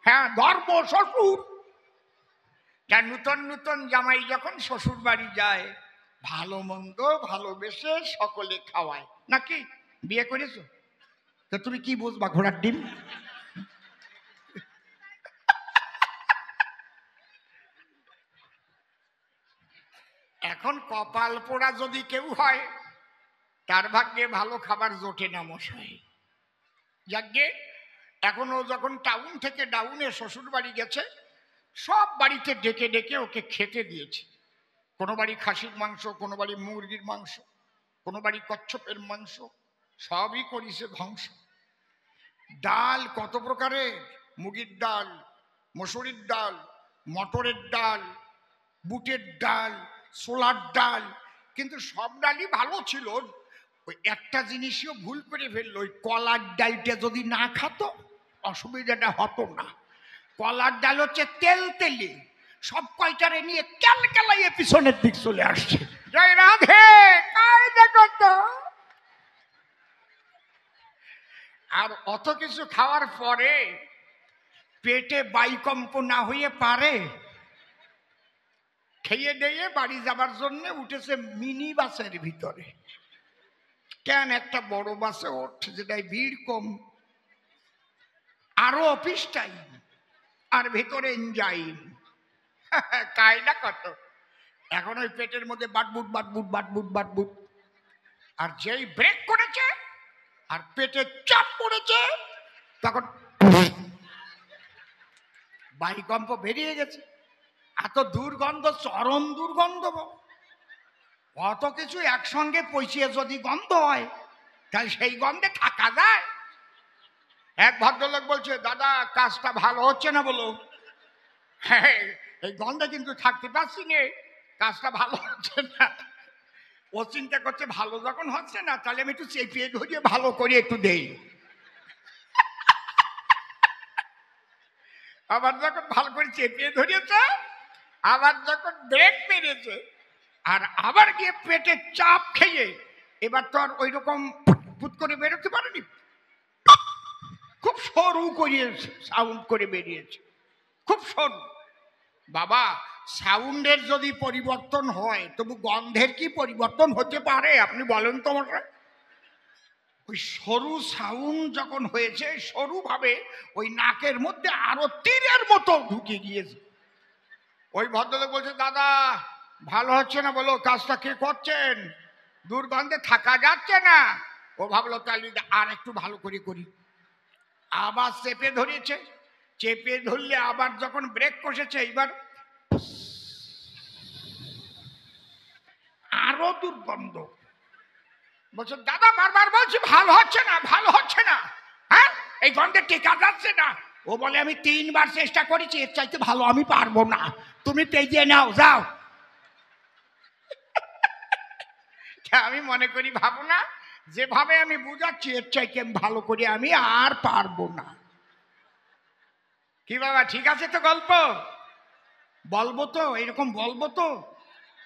হ্যাঁ ধর্ম শ্বশুর। নূতন নূতন জামাই যখন শ্বশুর বাড়ি যায়, ভালো মন্দ ভালোবেসে সকলে খাওয়ায় নাকি? বিয়ে করেছো তো তুমি কি বুঝবা ঘোড়ার ডিম? এখন কপাল পোড়া যদি কেউ হয়, তার ভাগ্যে ভালো খাবার জোটে না মশাই। যাকে এখন ও যখন টাউন থেকে ডাউনে শ্বশুর বাড়ি গেছে, সব বাড়িতে ডেকে ডেকে ওকে খেতে দিয়েছে। কোনো বাড়ি খাসির মাংস, কোনো বাড়ি মুরগির মাংস, কোনো বাড়ি কচ্ছপের মাংস, সবই করিছে ধ্বংস। ডাল কত প্রকারের, মুগের ডাল, মসুরির ডাল, মটরের ডাল, বুটের ডাল, ছোলার ডাল, কিন্তু সব ডালই ভালো ছিল। ওই একটা জিনিসও ভুল করে ফেললো, ওই কলার ডালটা যদি না খাতো অসুবিধাটা হতো না। কলার ডাল হচ্ছে তেল তেলে, সব কয়টারে নিয়ে ক্যালকালাইয়ে পিছনের দিক চলে আসছে। জয় রাধে, কায়দা কত। আর অত কিছু খাওয়ার পরে পেটে বায়ুকম্প না হয়ে পারে? খেয়ে দিয়ে বাড়ি যাবার জন্য উঠেছে মিনি বাসের ভিতরে। কেন, একটা বড় বাসে ওঠ যেটাই ভিড় কম, আরো অফিস টাইম, আর ভেতরে এনজয়। কায়দা কত। এখন ওই পেটের মধ্যে বাটবুট বাটবুট বাটবুট বাটবুট, আর যেই ব্রেক করেছে আর পেটে চাপ পড়েছে, তখন বায়ুকম্প বেরিয়ে গেছে। এত দুর্গন্ধ, চরম দুর্গন্ধ। অত কিছু একসঙ্গে পৌঁছিয়ে যদি গন্ধ হয়, তাহলে সেই গন্ধে থাকা যায়? এক ভদ্রলোক বলছে, দাদা কাজটা ভালো হচ্ছে না বলো। হ্যাঁ, এই গন্ধে কিন্তু থাকতে পারছি না, কাজটা ভালো হচ্ছে না। ও চিন্তা করছে ভালো যখন হচ্ছে না, তাহলে আমি একটু চেপিয়ে ধরিয়ে ভালো করে একটু দেই। আবার যখন ভালো করে চেপিয়ে ধরিয়েছে, আবার যখন ব্রেক মেরেছে, আর আবার গিয়ে পেটে চাপ খেয়ে এবার তো আর ওই রকম ফুট করে বেরোতে পারেনি, খুব সরু করে সাউন্ড করে বেরিয়েছে, খুব সরু। বাবা, সাউন্ডের যদি পরিবর্তন হয়, তবু গন্ধের কি পরিবর্তন হতে পারে আপনি বলেন তো মশাই? ওই সরু সাউন্ড যখন হয়েছে, সরু ভাবে ওই নাকের মধ্যে আরো তীরের মতো ঢুকে গিয়েছে। ওই ভদ্রলোক বলছে, দাদা ভালো হচ্ছে না বলো, কাজটা কে করছেন? দুর্গন্ধে থাকা যাচ্ছে না। ও ভাবলো তাহলে আর একটু ভালো করে করি। আবার চেপে ধরেছে, চেপে ধরলে আবার যখন ব্রেক কষেছে, এবার আরো দুর্গন্ধ। বলছে, দাদা বারবার বলছি ভালো হচ্ছে না, ভালো হচ্ছে না, হ্যাঁ এই গন্ধে টেকা যাচ্ছে না। ও বলে, আমি 3 বার চেষ্টা করেছি, এর চাইতে ভালো আমি পারবো না, তুমি তেজিয়ে নাও, যাও। আমি মনে করি, ভাবো না যেভাবে আমি বুঝাচ্ছি, এর চাইতে আমি ভালো করে আমি আর পারবো না। কি বাবা, ঠিক আছে তো? গল্প বলবো তো, এরকম বলবো তো?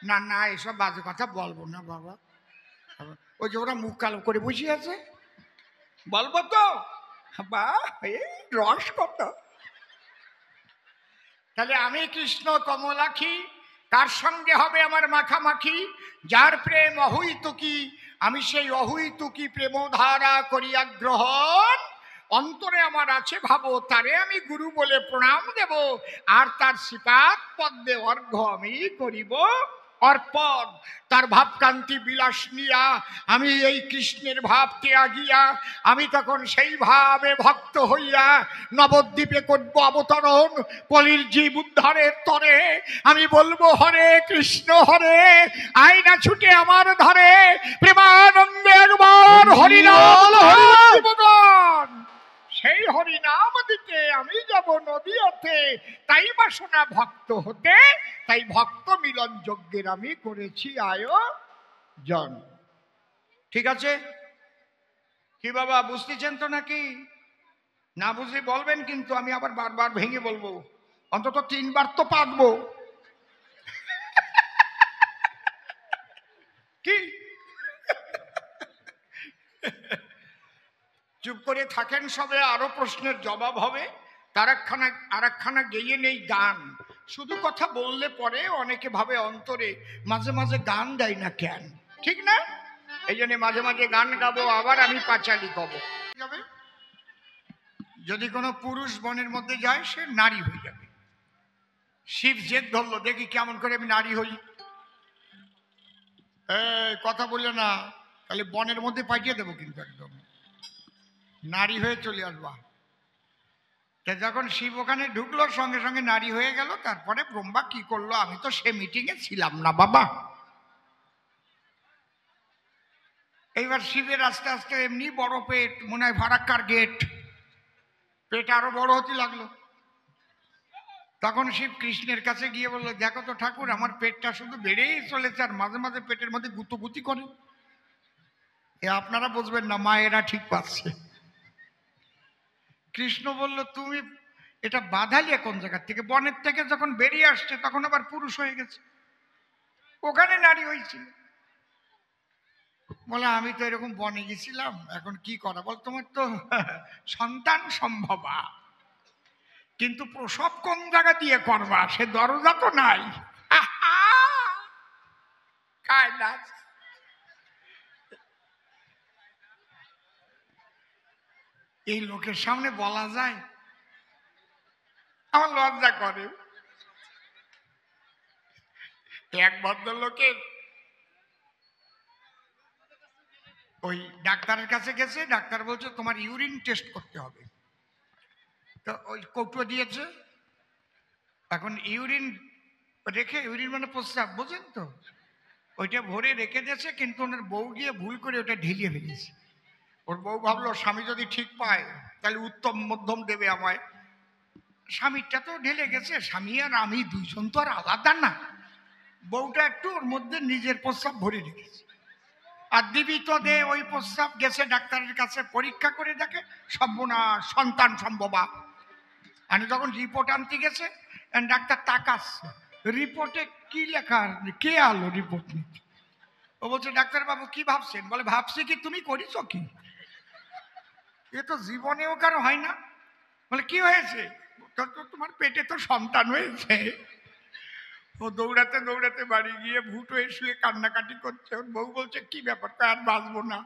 না না, এসব বাজে কথা বলবো না বাবা। ওই যে ওরা মুখ কালো করে বসে আছে, বলবো তো? বা এই রস কত। তাহলে আমি কৃষ্ণ কমলাক্ষী, কার সঙ্গে হবে আমার মাখামাখি? যার প্রেম অহৈতুকী, আমি সেই অহৈতুকী প্রেমধারা করিয়া গ্রহণ। অন্তরে আমার আছে ভাবো, তারে আমি গুরু বলে প্রণাম দেব, আর তার শ্রীপাদ পদ্মে অর্ঘ্য আমি করিব অর্পণ। তার ভাবকান্তি বিলাস নিয়া আমি এই কৃষ্ণের ভাব ত্যাগিয়া, আমি তখন সেই ভাবে ভক্ত হইয়া নবদ্বীপে করব অবতরণ। কলির জীব উদ্ধারের তরে আমি বলবো, হরে কৃষ্ণ হরে, আয়না ছুটে আমার ধরে, প্রেমানন্দে একবার হরিনাম হরিনাম। সেই হরিনাম দিতে আমি যাব নদীতে, তাই বাসনা ভক্ত হতে, তাই ভক্ত মিলন যজ্ঞের আমি করেছি আয়োজন। ঠিক আছে কি বাবা, বুঝতেছেন তো নাকি? না বুঝলে বলবেন, কিন্তু আমি আবার বারবার ভেঙে বলবো, অন্তত 3 বার তো পাতবো। কি চুপ করে থাকেন সবে, আরো প্রশ্নের জবাব হবে। আরেকখানা গেয়ে নেই গান। শুধু কথা বললে পরে অনেকে ভাবে অন্তরে, মাঝে মাঝে গান দেয় না কেন, ঠিক না? এই জন্য মাঝে মাঝে গান গাবো, আবার আমি পাঁচালি গাবো। যাবে যদি কোনো পুরুষ বনের মধ্যে যায়, সে নারী হয়ে যাবে। শিব জেদ ধরলো, দেখি কেমন করে আমি নারী হই। কথা বললে না, তাহলে বনের মধ্যে পাঠিয়ে দেবো কিন্তু একদম নারী হয়ে চলে আসবা। যখন শিব ওখানে ঢুকলো, সঙ্গে সঙ্গে নারী হয়ে গেল। তারপরে ব্রহ্মা কি করলো, আমি তো সে মিটিং এ ছিলাম না বাবা। এইবার শিবের আস্তে আস্তে এমনি বড় পেট, মনে হয় ফারাক্কার গেট, পেট আরো বড় হতে লাগলো। তখন শিব কৃষ্ণের কাছে গিয়ে বললো, দেখো তো ঠাকুর, আমার পেটটা শুধু বেড়েই চলেছে, আর মাঝে মাঝে পেটের মধ্যে গুতুগুতি করে। আপনারা বুঝবেন না, মায়েরা ঠিক পাচ্ছে। কৃষ্ণ বলল, তুমি এটা বাধালিয়া কোন জায়গার থেকে? বনের থেকে যখন বেরিয়ে আসছে তখন আবার পুরুষ হয়ে গেছে, ওখানে নারী হয়েছিল। বলে, আমি তো এরকম বনে গেছিলাম, এখন কি করা বল? তোমার তো সন্তান সম্ভবা, কিন্তু প্রসব কোন জায়গা দিয়ে করবা, সে দরজা তো নাই। এই লোকের সামনে বলা যায়? আমার লজ্জা করে। এক ভদ্রলোকের ওই ডাক্তারের কাছে গেছে, ডাক্তার বলছে তোমার ইউরিন টেস্ট করতে হবে। তো ওই কৌটো দিয়েছে, এখন ইউরিন রেখে, ইউরিন মানে প্রস্রাব, বোঝেন তো, ওইটা ভরে রেখে দিয়েছে, কিন্তু ওনার বউ গিয়ে ভুল করে ওটা ঢেলিয়ে ফেলেছে। ওর বউ ভাবলো, স্বামী যদি ঠিক পায় তাহলে উত্তম মধ্যম দেবে আমায়। স্বামীরটা তো ঢেলে গেছে, স্বামী আর আমি দুইজন তো আর আলাদা না। বউটা একটু ওর মধ্যে নিজের প্রস্রাব ভরে রেখেছে, আর দিবি তো দে ওই প্রস্রাব। গেছে ডাক্তারের কাছে, পরীক্ষা করে দেখে সর্বনাশ, সন্তান সম্ভবা। আমি যখন রিপোর্ট আনতে গেছে, ডাক্তার তাকাচ্ছে, রিপোর্টে কি লেখা, কে আলো রিপোর্ট নিতে। ও বলছে, ডাক্তার বাবু কি ভাবছেন? বলে, ভাবছি কি তুমি করিস কি, এ তো জীবনেও কারো হয় না। বলে, কি হয়েছে? তোমার পেটে তো সন্তান হয়েছে। ও দৌড়াতে দৌড়াতে বাড়ি গিয়ে ভুট হয়ে শুয়ে কান্নাকাটি করছে। ওর বউ বলছে, কি ব্যাপার? আর বাঁচবো না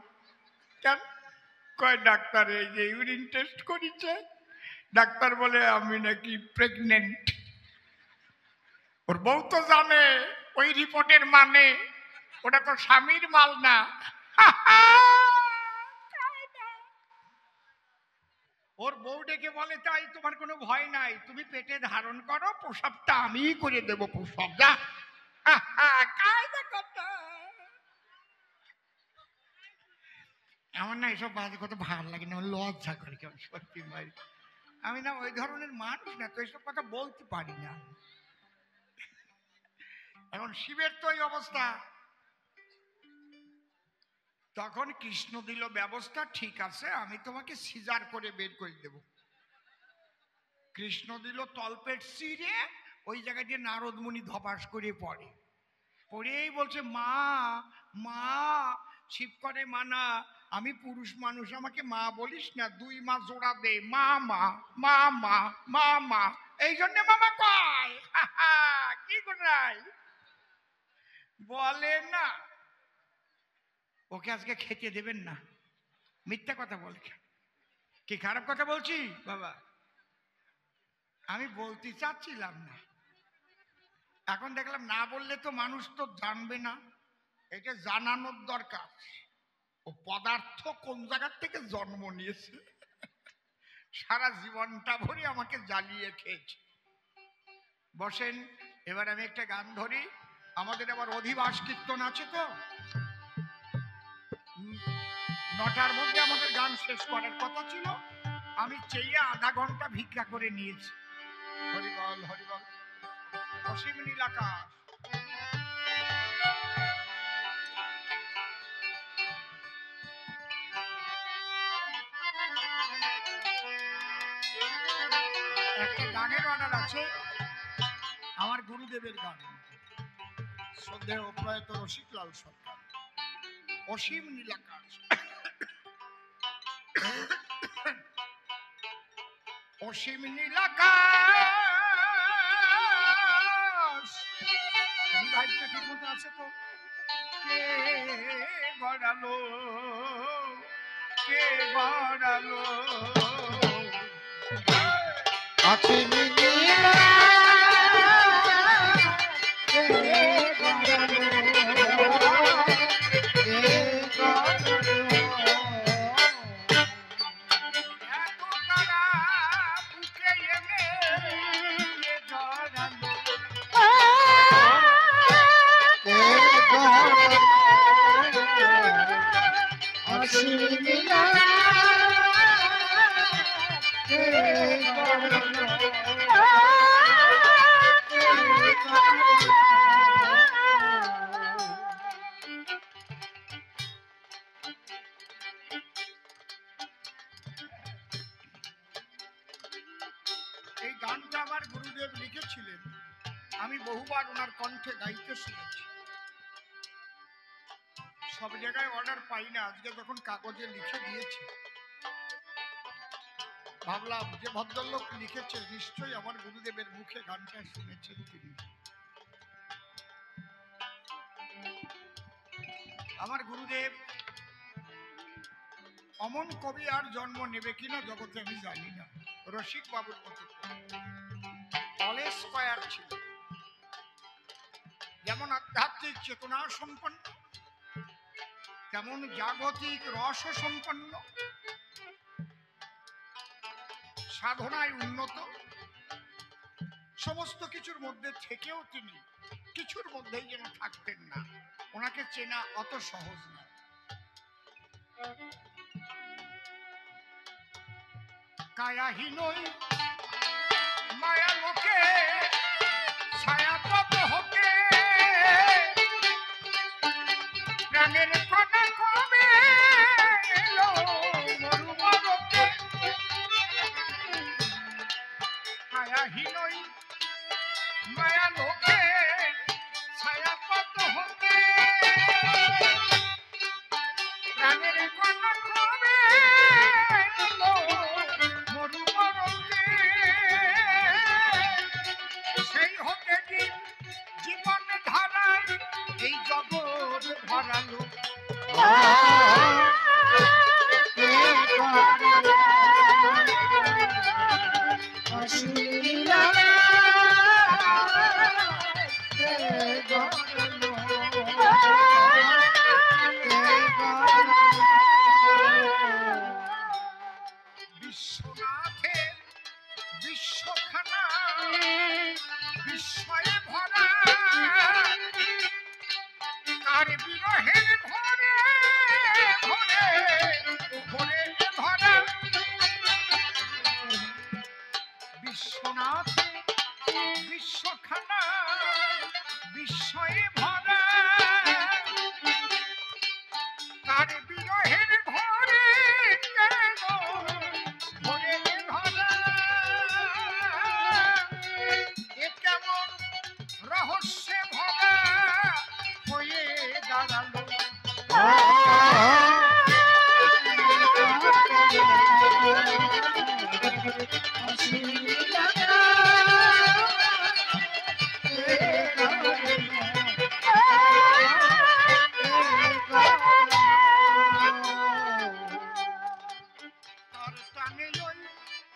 কেন? কয়, ডাক্তার এই যে ইউরিন টেস্ট করেছে, ডাক্তার বলে আমি নাকি প্রেগনেন্ট। ওর বউ তো জানে ওই রিপোর্টের মানে, ওটা তো স্বামীর মাল না। ওর বউ ডেকে বলে, তাই তোমার কোনো ভয় নাই, তুমি পেটে ধারণ করো, প্রসবটা আমিই করে দেবো, প্রসব যা। আমার না এসব বাজে কথা ভালো লাগে না, আমার লজ্জা করে কেমন, সত্যি ভাই। আমি না ওই ধরনের মানুষ না, তো এইসব কথা বলতে পারি না। এখন শিবের তো এই অবস্থা। তখন কৃষ্ণ দিল ব্যবস্থা, ঠিক আছে আমি তোমাকে সিজার করে বের করে দেব। কৃষ্ণ দিল তলপেট চিরে, ওই জায়গায় দিয়ে নারদ মুনি ধপাস করে পড়ে। পড়েই বলছে, মা মা। শিব করে, মানা, আমি পুরুষ মানুষ, আমাকে মা বলিস না, 2 মা জোড়া দে, মা মা মা মা মা মা, এই জন্য মামা কয়। কি করাই বলে না, ওকে আজকে খেতে দেবেন না। মিথ্যা কথা বলে, কি খারাপ কথা বলছি বাবা? আমি বলতে চাচ্ছিলাম না, এখন দেখলাম না বললে তো মানুষ তো জানবে না, এটা জানানোর দরকার। ও পদার্থ কোন জায়গার থেকে জন্ম নিয়েছে, সারা জীবনটা ভরে আমাকে জ্বালিয়ে খেয়েছে। বসেন, এবার আমি একটা গান ধরি। আমাদের আবার অধিবাস কীর্তন আছে, তো 9টার মধ্যে আমাদের গান শেষ করার কথা ছিল। আমি চেয়ে আধা ঘন্টা ভিক্ষা করে নিয়েছি। হরিবল হরিবল। অসীম নীল আকাশ। একটা গানের অর্ডার আছে, আমার গুরুদেবের গান, শ্রদ্ধেয় প্রয়াত রসিকলাল সরকার, অসীম নীলাকাশ, অসীম নীলাকাশ। ভাইটা ঠিক মতো আছে তো? কে গড়ালো, কে গড়ালো অসীম নীলা কে গড়ালো, কে গড়ালো। এত তারা বুকে এনে কে গড়ালো, কে গড়ালো, অসীম নীলা কে গড়ালো, কে গড়ালো। এই গানটা আমার গুরুদেব লিখেছিলেন, আমি বহুবার ওনার কণ্ঠে গাইতে শুনেছি। সব জায়গায় অর্ডার পাই না, আজকে যখন কাগজে লিখে দিয়েছে ভাবলাম যে ভদ্রলোক লিখেছে নিশ্চয়ই আমার গুরুদেবের মুখে গানটা শুনেছেন তিনি। আমার গুরুদেব অমন কবি আর জন্ম নেবে কিনা জগতে আমি জানি না। রসিক বাবুর মতো অলেস স্কয়ার ছিল, যেমন আধ্যাত্মিক চেতনা সম্পন্ন তেমন জাগতিক রস সম্পন্ন, সাধনায় উন্নত, সমস্ত কিছুর মধ্যে থেকেও তিনি কিছুর মধ্যেই যেন থাকতেন না। ওনাকে চেনা অত সহজ না। কায়াহীনই মায়া লোকে ছায়াপথ হতে প্রাণের কণা কমে এলো মরুমরকে। কায়াহীনই মায়া লোকে ছায়াপথ হতে প্রাণের কণা কমে এলো মরুমরকে। সেই হতে দিন জীবন ধারায় এই জগৎ ভরালো। কে গড়ালো, অসীম নীলা কে গড়ালো, কে গড়ালো। বিশ্বনাথের বিশ্বখানা বিস্ময়ে ভরা, তার বিরহের ভরে ভরে ভরে ভরা। বিশ্বনাথের বিশ্বখানা বিস্ময়ে ভরা, তার বিরহের ভরে ভরে ভরা। এ কেমন রহস্যে ভরা হয়ে দাঁড়ালো। অসীম নীলা কে গড়ালো, কে গড়ালো। তার টানে ওই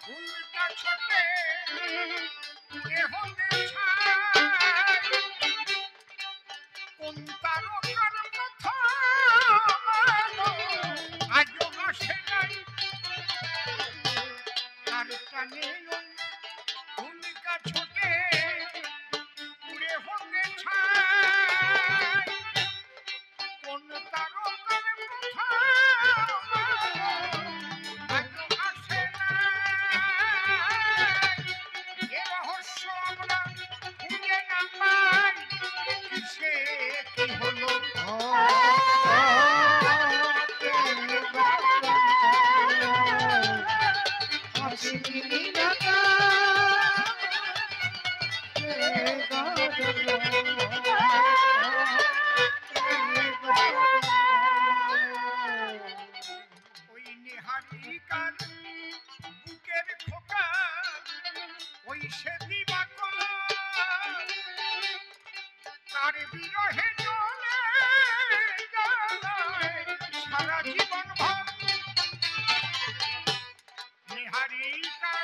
ফুলটা ছোটে দেহতে ছাই, কোন তারকার কথা আজও আসে নাই। তার টানে ওই ফুলটা ছোটে উড়ে হতে ছাই, কোন তারকার কথা আজও আসে নাই। এ রহস্য আমরা খুঁজে না পাই, কিসে কি হলো। কে গড়ালো, অসীম নীলা সে দিবাকর তার বিরহে জ্বলে জ্বালায় সারা জীবন ভর নিহারিকা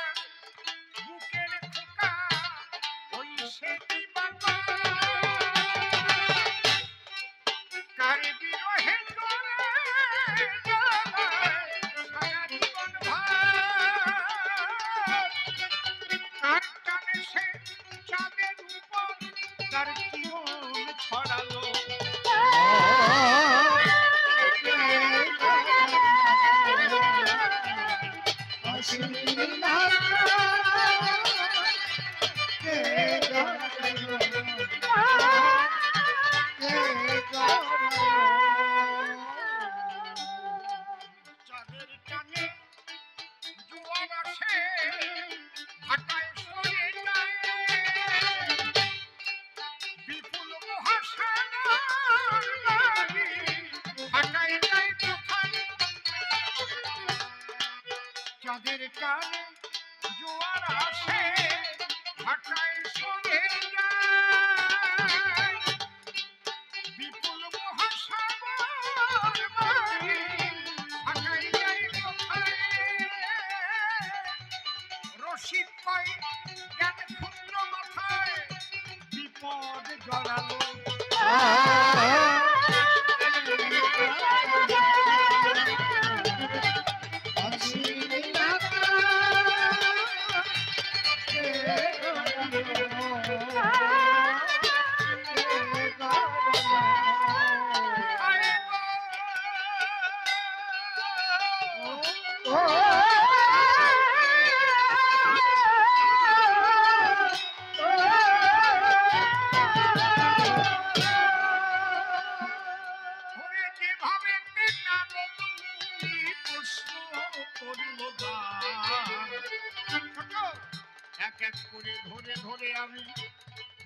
বুকের খোকা ওই সে দিবাকর কার বিরহে জ্বলে জ্বালায় সারা জীবন ভর তার টানে সে চাঁদের উপর তার কিরণ ছড়ালো চাঁদের টানে জোয়ার আসে ভাটায় সরে যায় বিপুল মহাসাগর নদী ভাটায় যায় কোথায় চাঁদের টানে জোয়ার আসে ভাটায় সরে যায় বিপুল মহাসাগর নদী ভাটায় যায় কোথায় রশিদ কয় জ্ঞান ক্ষুদ্র মাথায় বিপদ জড়ালো আরে ওরে যেভাবে নামী প্রশ্ন করিল ছোট এক এক করে ধরে ধরে আমি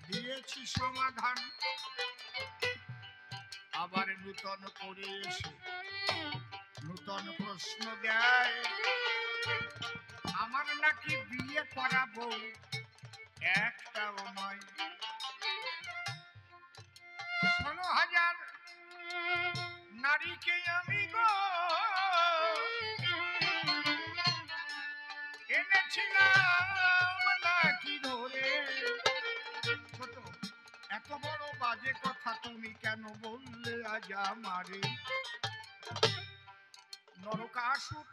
দিয়েছি সমাধান আবার নূতন করে এসে নূতন প্রশ্ন দেয় আমার নাকি বিয়ে করাবো একটাও নয় 16,000 নারীকে আমি গো এনেছিলাম নাকি ধরে ছোট এত বড় বাজে কথা তুমি কেন বললে আজ আমারে নরকাসুর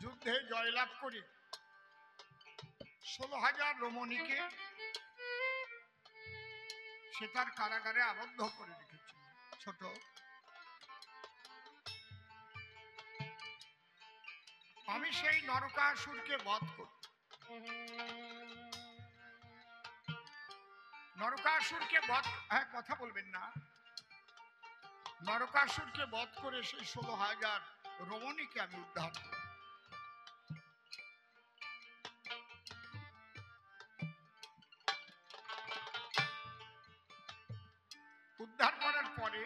যুদ্ধে জয়লাভ করে 16,000 রমণীকে সে তার কারাগারে আবদ্ধ করে রেখেছিল ছোট আমি সেই নরকাসুরকে বধ করব নরকাসুরকে বধ হ্যাঁ কথা বলবেন না নরকাসুরকে বধ করে সেই 16,000 রমণীকে আমি উদ্ধার করব উদ্ধার করার পরে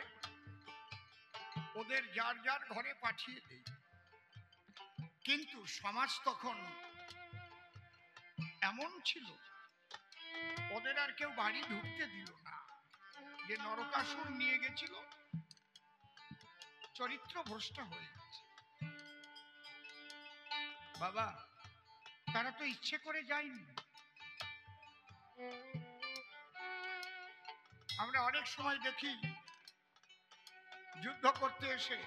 ওদের যার যার ঘরে পাঠিয়ে দেই কিন্তু সমাজ তখন এমন ছিল ওদের আর কেউ বাড়ি ঢুকতে দিল না যে নরকাসুর নিয়ে গেছিল চরিত্র ভ্রষ্ট হয়ে গেছে বাবা তারা তো ইচ্ছে করে যায়নি আমরা অনেক সময় দেখি যুদ্ধ করতে এসে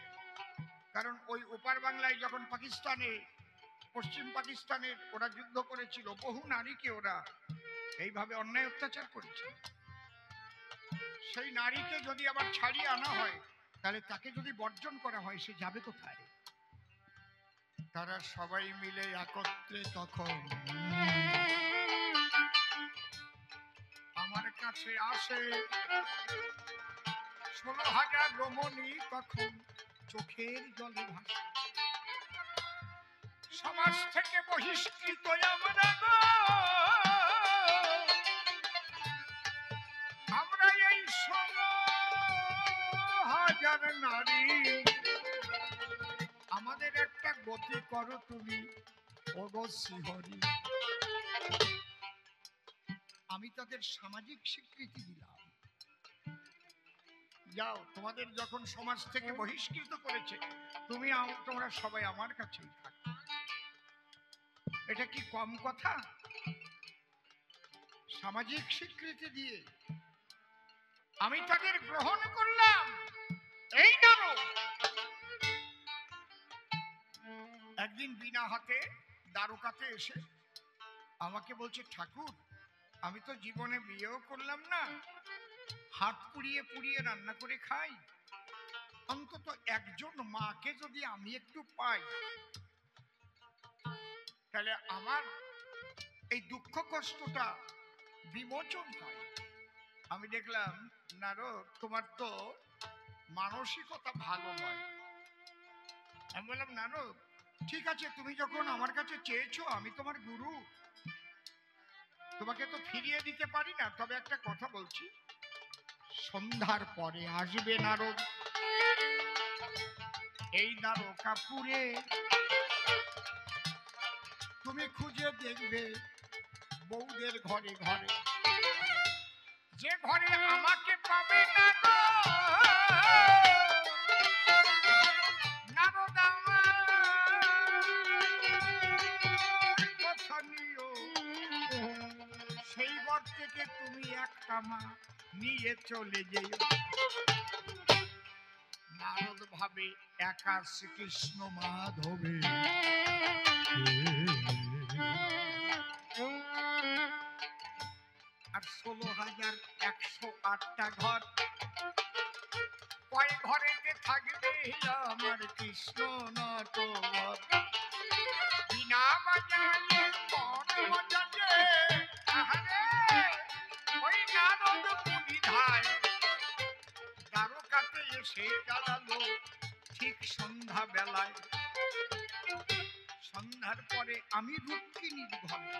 কারণ ওই ওপার বাংলায় যখন পাকিস্তানে পশ্চিম পাকিস্তানের ওরা যুদ্ধ করেছিল বহু নারীকে ওরা এইভাবে অন্যায় অত্যাচার করেছে সেই নারীকে যদি আবার ছাড়িয়ে আনা হয় তাহলে তাকে যদি বর্জন করা হয় সে যাবে কোথায় তারা সবাই মিলে একত্রে তখন আমার কাছে আসে 16,000 রমণী তখন চোখের জলে ভাসে সমাজ থেকে বহিষ্কৃত আমরা গো আমরা এই 16,000 নারী আমাদের একটা গতি করো তুমি ওগো শ্রীহরি, আমি তাদের সামাজিক স্বীকৃতি দিলাম। যাও, তোমাদের যখন সমাজ থেকে বহিষ্কৃত করেছে, তোমরা সবাই আমার কাছেই থাকো। এটা কি কম কথা? সামাজিক স্বীকৃতি দিয়ে আমি তাদের গ্রহণ করলাম। এই নাও। একদিন বিনা হাতে দ্বারকাতে এসে আমাকে বলছে, ঠাকুর, আমি তো জীবনে বিয়েও করলাম না, হাত পুড়িয়ে পুড়িয়ে রান্না করে খাই, অন্তত একজন মাকে যদি আমি একটু পাই, তাহলে আমার এই দুঃখ কষ্টটা বিমোচন হয়। আমি দেখলাম, নারদ, তোমার তো মানসিকতা ভালো নয়। আমি বললাম, নারদ, ঠিক আছে, তুমি যখন আমার কাছে চেয়েছো, আমি তোমার গুরু, তোমাকে তো ফিরিয়ে দিতে পারি না, তবে একটা কথা বলছি, সন্ধ্যার পরে আসবে নারদ, এই দ্বারকাপুরে তুমি খুঁজে দেখবে বউদের ঘরে ঘরে, যে ঘরে আমাকে পাবে না গো নারদ, কথা নিও, সেই ঘর থেকে তুমি একটা মা নিয়ে চলে যেও। নারদ ভাবে, একা শ্রীকৃষ্ণ মাধবে আর 16,108টা ঘর, কয় ঘরেতে থাকবে আমার কৃষ্ণ নটবর। বিনা বাজালে কর বাজালে, ওই নারদ মুনি ধায় দ্বারকাতে এসে দাঁড়ালো ঠিক সন্ধ্যা বেলায়। সন্ধ্যার পরে আমি রুক্মিণীর ঘরে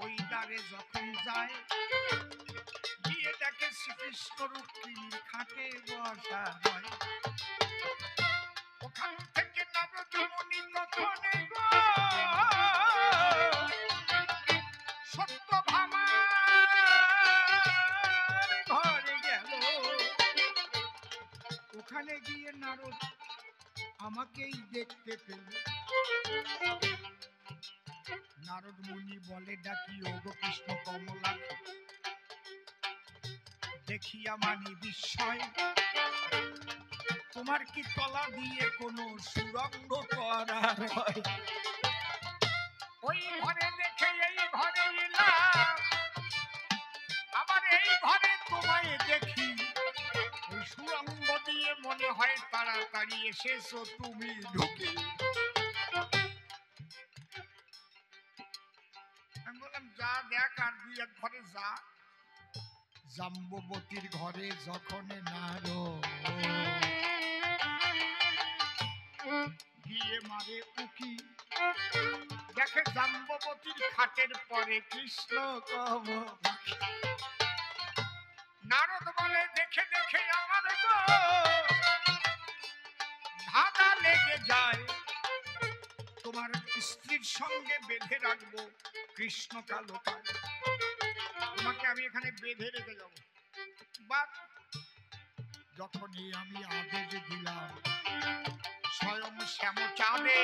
ওই দ্বারে যখন যায়, গিয়ে দেখে শ্রীকৃষ্ণ রুক্মিণীর খাটে বসা হয়। ওখান থেকে নারদ মুনি তখন সত্যভামার ঘরে গেল। ওখানে গিয়ে নারদ আমাকেই দেখতে পেল। নারদ মুনি বলে, ডাকি, ওগো কৃষ্ণ কমলাকে, দেখিয়া মানি বিস্ময়, তোমার কি তলা দিয়ে কোনো সুরঙ্গ করা হয়? ওই ঘরে দেখে এই ঘরে এলাম, আবার এই ঘরে তোমায় দেখি, ওই সুরঙ্গ দিয়ে মনে হয় তাড়াতাড়ি এসেছো তুমি ঢুকি। আমি বললাম, যা দেখ, আর দুই এক ঘরে যা। জাম্ববতীর ঘরে যখন নারদ গিয়ে মারে উকি, দেখে জাম্ববতীর খাটের পরে কৃষ্ণ কমলাকে। নারদ বলে, দেখে দেখে আমার গো ধাঁধা লেগে যায়, তোমার স্ত্রীর সঙ্গে বেঁধে রাখবো কৃষ্ণ কালোকায়, তোমাকে আমি এখানে বেঁধে রেখে যাবো। বাট যখনই আমি আদেশ দিলাম, স্বয়ং শ্যামচাঁদে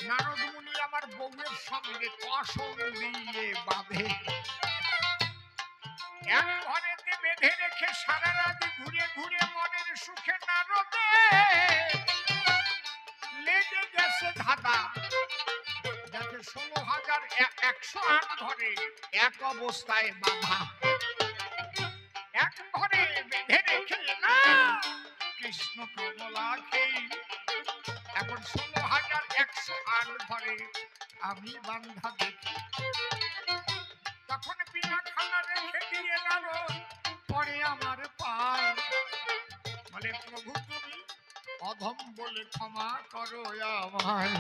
নারদ মুনি আমার বউয়ের সঙ্গে কসম দিয়ে বাঁধে। এক ঘরেতে বেঁধে রেখে সারা রাত ঘুরে ঘুরে মনের সুখে নারদে লেগে গেছে ধাঁধা। দেখে 16,108 ঘরে এক অবস্থায় বাঁধা। এক ঘরে বেঁধে রেখে না কৃষ্ণ কমলাকে, এখন 16,108 ঘরে আমি বান্ধা দেখি। তখন বিনা খানা রেখে দিয়ে নারদ পরে আমার পায়, বলে, প্রভু তুমি অধম বলে ক্ষমা করো আমায়,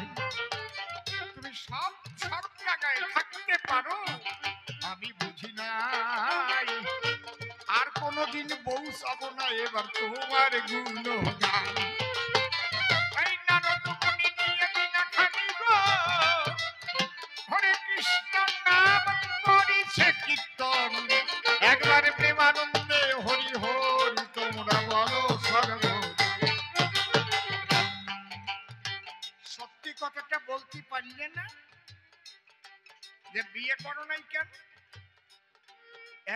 তুমি সব সব জায়গায় থাকতে পারো, আমি বুঝি নাই, আর কোনদিন বউ চাবো না, এবার তোমার গুণ গাই। এই নারদ মুনি নিয়ে বিনা খানি গো কৃষ্ণ নাম করিছে কীর্তন, একবার প্রেমানন্দে হরি হরি তোমরা বলো সর্ব। সত্যি কথাটা বলতে পারলে না যে বিয়ে করো নাই কেন?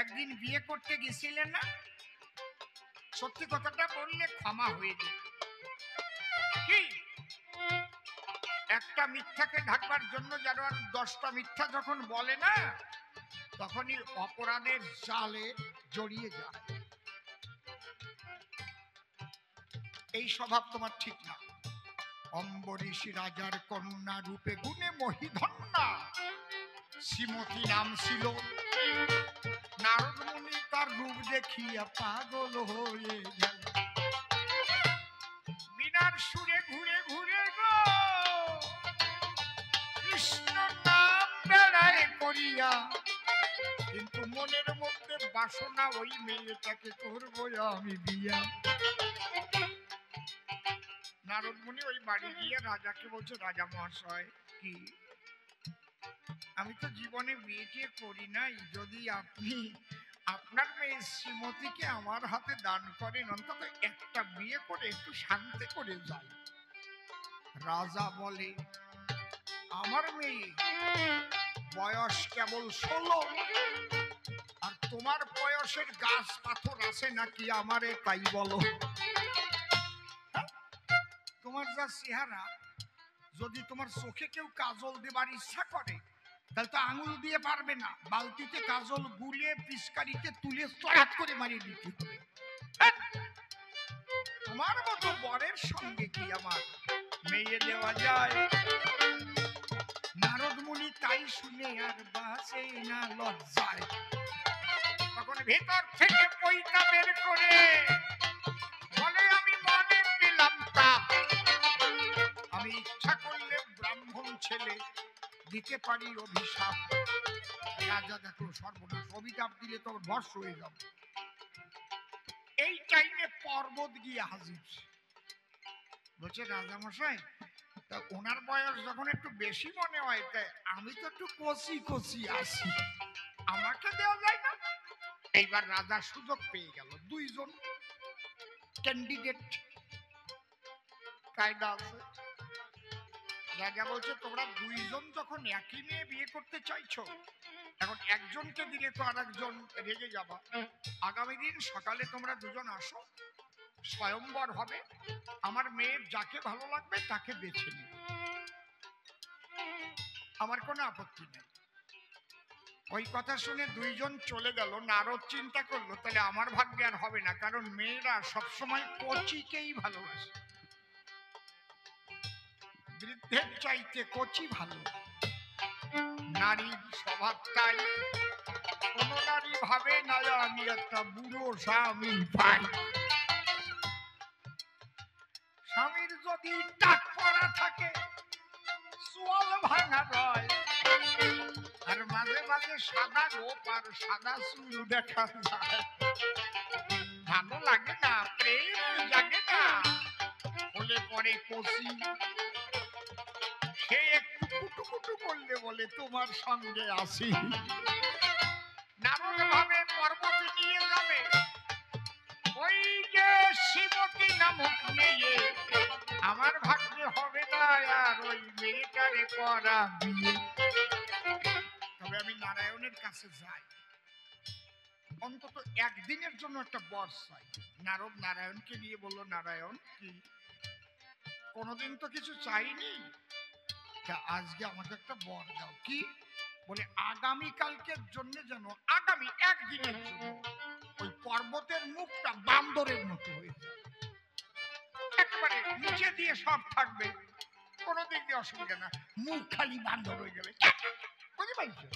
একদিন বিয়ে করতে গেছিলেন না? সত্যি কথাটা বললে ক্ষমা হয়ে যেত। কি একটা মিথ্যাকে ঢাকবার জন্য যেন আর 10টা মিথ্যা যখন বলে না, তখনই অপরাধের জালে জড়িয়ে যায়। এই স্বভাব তোমার ঠিক না। অম্বরীশ রাজার কন্যা রূপে গুণে মহিধন্যা, শ্রীমতী নাম ছিল। নারদ মুনি তার রূপ দেখিয়া পাগল হয়ে গেল। বিনার সুরে ঘুরে ঘুরে গো কৃষ্ণ নাম বেড়ায় করিয়া, কিন্তু মনের মধ্যে বাসনা ওই মেয়েটাকে করবো আমি বিয়া। নারদ মুনি ওই বাড়ি গিয়ে রাজাকে বলছে, রাজা মহাশয়, কি আমি তো জীবনে বিয়ে টিয়ে করি নাই, যদি আপনি আপনার মেয়ে শ্রীমতীকে আমার হাতে দান করেন, অন্তত একটা বিয়ে করে একটু শান্তি করে যাই। রাজা বলে, আমার মেয়ে বয়স কেবল 16, আর তোমার বয়সের গাছ পাথর আছে নাকি আমারে তাই বলো। তোমার যা চেহারা, যদি তোমার চোখে কেউ কাজল দেবার ইচ্ছা করে তাহলে তো আঙুল দিয়ে পারবে না, বালতিতে কাজল গুলে পিচকারিতে তুলে চড়াত করে মারিয়ে দিতে হবে। তোমার মতো বরের সঙ্গে কি আমার মেয়ে দেওয়া যায়? নারদ মুনি তাই শুনে আর বাঁচে না লজ্জায়। তখন ভেতর থেকে পয়তা বের করে বলে, আমি মনে দিলাম তাপ, আমি ইচ্ছা করলে ব্রাহ্মণ ছেলে দিতে পারি অভিশাপ। রাজা দেখো সর্বনাশ, অভিশাপ দিলে তো ভস্ম হয়ে যাবে। এই টাইমে পর্বত গিয়ে হাজির, বলছে, রাজা মশাই, তা ওনার বয়স যখন একটু বেশি মনে হয়, তাই আমি তো একটু কচি কচি আছি, আমাকে দেওয়া যায় না? এইবার রাজা সুযোগ পেয়ে গেল, 2 জন ক্যান্ডিডেট কায়দা আছে। রাজা বলছে, তোমরা 2 জন যখন একই মেয়ে বিয়ে করতে চাইছো, এখন একজনকে দিলে তো আর একজন রেগে যাবা। আগামী দিন সকালে তোমরা 2 জন আসো, স্বয়ম্বর হবে, আমার মেয়ের যাকে ভালো লাগবে তাকে বেছে নিবে, আমার কোনো আপত্তি নেই। ওই কথা শুনে 2 জন চলে গেল। নারদ চিন্তা করলো, তাহলে আমার ভাগ্যে আর হবে না, কারণ মেয়েরা সবসময় কচিকেই ভালোবাসে, বৃদ্ধের চাইতে কচি ভালো। নারীর স্বভাবটাই, কোন নারী ভাবে না আমি একটা বুড়ো স্বামী পাই। স্বামীর যদি টাক পড়া থাকে, চোয়াল ভাঙা রয়, আর মাঝে মাঝে সাদা গোপ আর সাদা চুল দেখা যায়, ভালো লাগে না, প্রেম জাগে না। হলে পরে কচি, সে একটু কুটুকুটু করলে বলে তোমার সঙ্গে আসি। নারদ ভাবে পর্বতে নিয়ে যাবে ওই যে শ্রীমতী নামক মেয়ে, আমার ভাগ্যে হবে না আর ওই মেয়েটারে করা বিয়ে। তবে আমি নারায়ণের কাছে যাই, অন্তত একদিনের জন্য একটা বর চাই। নারদ নারায়ণকে নিয়ে বলল, নারায়ণ, কি কোনোদিন তো কিছু চাইনি, আজকে আমাকে একটা বর দাও। কি বলে, আগামী কালকের জন্য যেন, আগামী একদিনের জন্য ওই পর্বতের মুখটা বান্দরের মতো হয়ে যায়, একেবারে নিচে দিয়ে সব থাকবে, কোনো দিক দিয়ে অসুবিধা না, মুখ খালি বান্দর হয়ে যাবে। বুঝতে পারছো?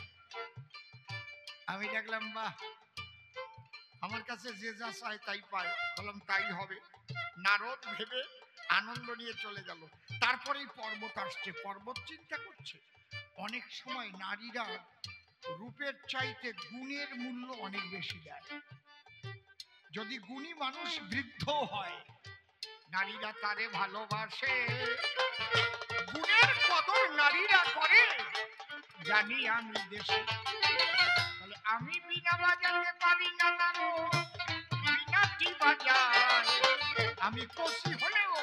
আমি দেখলাম, বাহ, আমার কাছে যে যা চাই তাই পায়। বললাম, তাই হবে। নারদ ভেবে আনন্দ নিয়ে চলে গেল। তারপরেই পর্বত আসছে। পর্বত চিন্তা করছে, অনেক সময় নারীরা রূপের চাইতে গুণের মূল্য অনেক বেশি দেয়। যদি গুণী মানুষ বৃদ্ধ হয়, নারীরা তারে ভালোবাসে। গুণের কদর নারীরা করে, জানি আমি দেশে, তাহলে আমি বিনা বাজাতে পারি না নানো, বিনাটি বাজায়। আমি কষি হলেও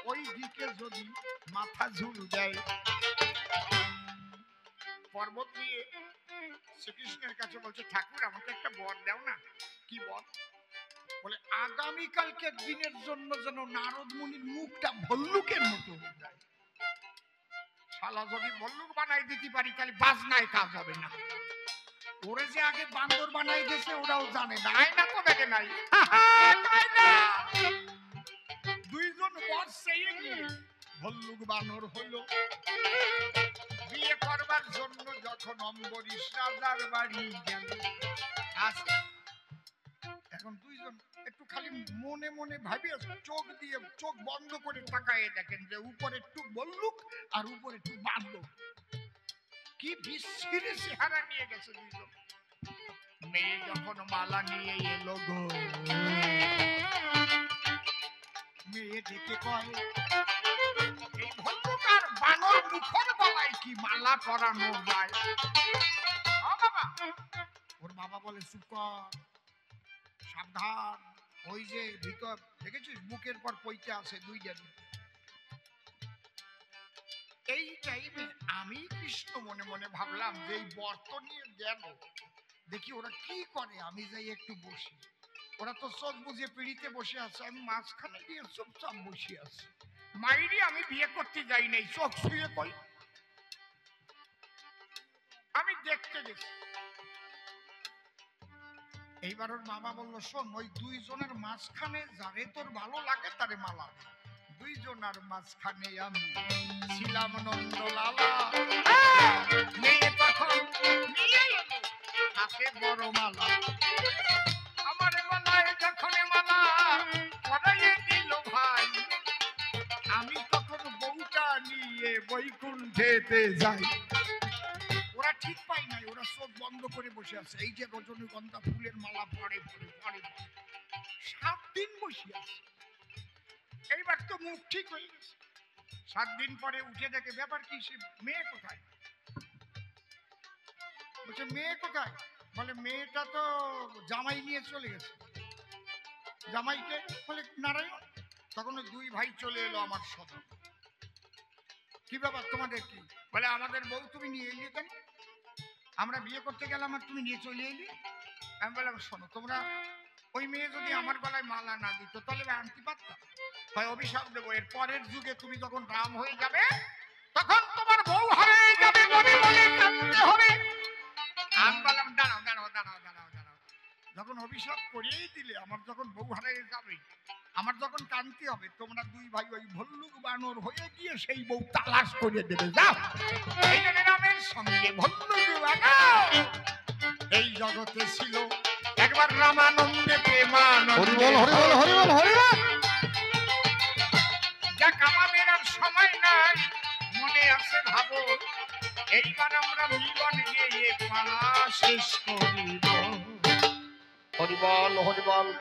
ওই দিকে যদি মাথা ঝুল দেয়। পর্বত দিয়ে শ্রীকৃষ্ণের কাছে বলছে, ঠাকুর আমাকে একটা বর দাও না। কি বর? বলে আগামীকালকের দিনের জন্য যেন নারদ মুনির মুখটা ভল্লুকের মতো হয়ে যায়। শালা যদি ভল্লুক বানাই দিতে পারি তাহলে বাজনায় কাজ হবে না। ওরে যে আগে বান্দর বানাই দিয়েছে ওরাও জানে না, আয় না তো দেখে নাই। তাই না? দুইজন বর সেই ভল্লুক বানর হলো। বিয়ে করবার জন্য যখন অম্বরীশ রাজার বাড়ি গেল, এখন দুইজন একটু খালি মনে মনে ভাবি চোখ দিয়ে চোখ বন্ধ করে তাকায় দেখেন যে উপরে একটু ভল্লুক আর উপরে একটু বান্দর। কি বিচ্ছিরি চেহারা নিয়ে গেছে দুইজন। মেয়ে যখন মালা নিয়ে এলো গো, মেয়ে ডেকে কয়, এই ভল্লুক আর বানর মুখর গলায় কি মালা পরানো যায়? বাবা, ওর বাবা বলে চুপ কর, সাবধান, ওই যে ভিতর দেখেছিস বুকের পর পইতে আছে দুইটা। এই টাইমে আমি কৃষ্ণ মনে মনে ভাবলাম যে এই বর্ত নিয়ে গেল, দেখি ওরা কি করে, আমি যাই একটু বসি। ওরা তো চোখ বুঝে পিড়িতে বসে আছে, আমি মাঝখানে গিয়ে চুপচাপ বসে আছি। মাইরি আমি বিয়ে করতে যাই নাই, চোখ শুয়ে কই আমি দেখতে গেছি। এইবার ওর বাবা বললো, শোন ওই দুইজনের মাঝখানে যারে তোর ভালো লাগে তারে মালা দে। দুইজনের মাঝখানে আমি ছিলাম নন্দলালা। মেয়ে তখন নিয়ে এলো হাতে বড় মালা, আমার গলায় যখন মালা পরাইয়ে দিল ভাই, আমি তখন বউটা নিয়ে বৈকুণ্ঠেতে যাই। ওরা ঠিক পাই নাই, ওরা চোখ বন্ধ করে বসে আছে। এই যে রজনীগন্ধা ফুলের মালা পড়ে পড়ে পড়ে 7 দিন বসে আছে। এইবার তো মুখ ঠিক হয়ে গেছে। 7 দিন পরে উঠে দেখে ব্যাপার কি, সে মেয়ে কোথায়? বলছে মেয়ে কোথায়? বলে মেয়েটা তো জামাই নিয়ে চলে গেছে। জামাইকে? বলে নারায়ণ। তখন দুই ভাই চলে এলো আমার সদর। কি ব্যাপার তোমাদের কি? বলে আমাদের বউ তুমি নিয়ে এলি কেন? আমরা বিয়ে করতে গেলাম আর তুমি নিয়ে চলে এলি। আমি বললাম শোনো, তোমরা ওই মেয়ে যদি আমার গলায় মালা না দিত তাহলে আনতে পারতাম। তাই অভিশাপ দেবো, এর পরের যুগে তুমি যখন রাম হয়ে যাবে তখন তোমার বউ হারিয়ে যাবে, মনে মনে কাঁদতে হবে। আমি বললাম দাঁড়াও দাঁড়াও দাঁড়াও দাঁড়াও দাঁড়াও, যখন অভিশাপ করিয়েই দিলে, আমার যখন বউ হারিয়ে যাবে, আমার যখন কাঁদতে হবে, তোমরা দুই ভাই ওই ভল্লুক বানর হয়ে গিয়ে সেই বউ তালাশ করে দেবে। যাও, এই রামের সঙ্গে ভল্লুক বানর এই জগতে ছিল একবার রামানন্দে প্রেমানন্দে। যাক আমাদের আর সময় নাই, মনে আছে ভাবো, এইবার আমরা মিলন গিয়ে পালা শেষ করিব। হরিবল হরিবল।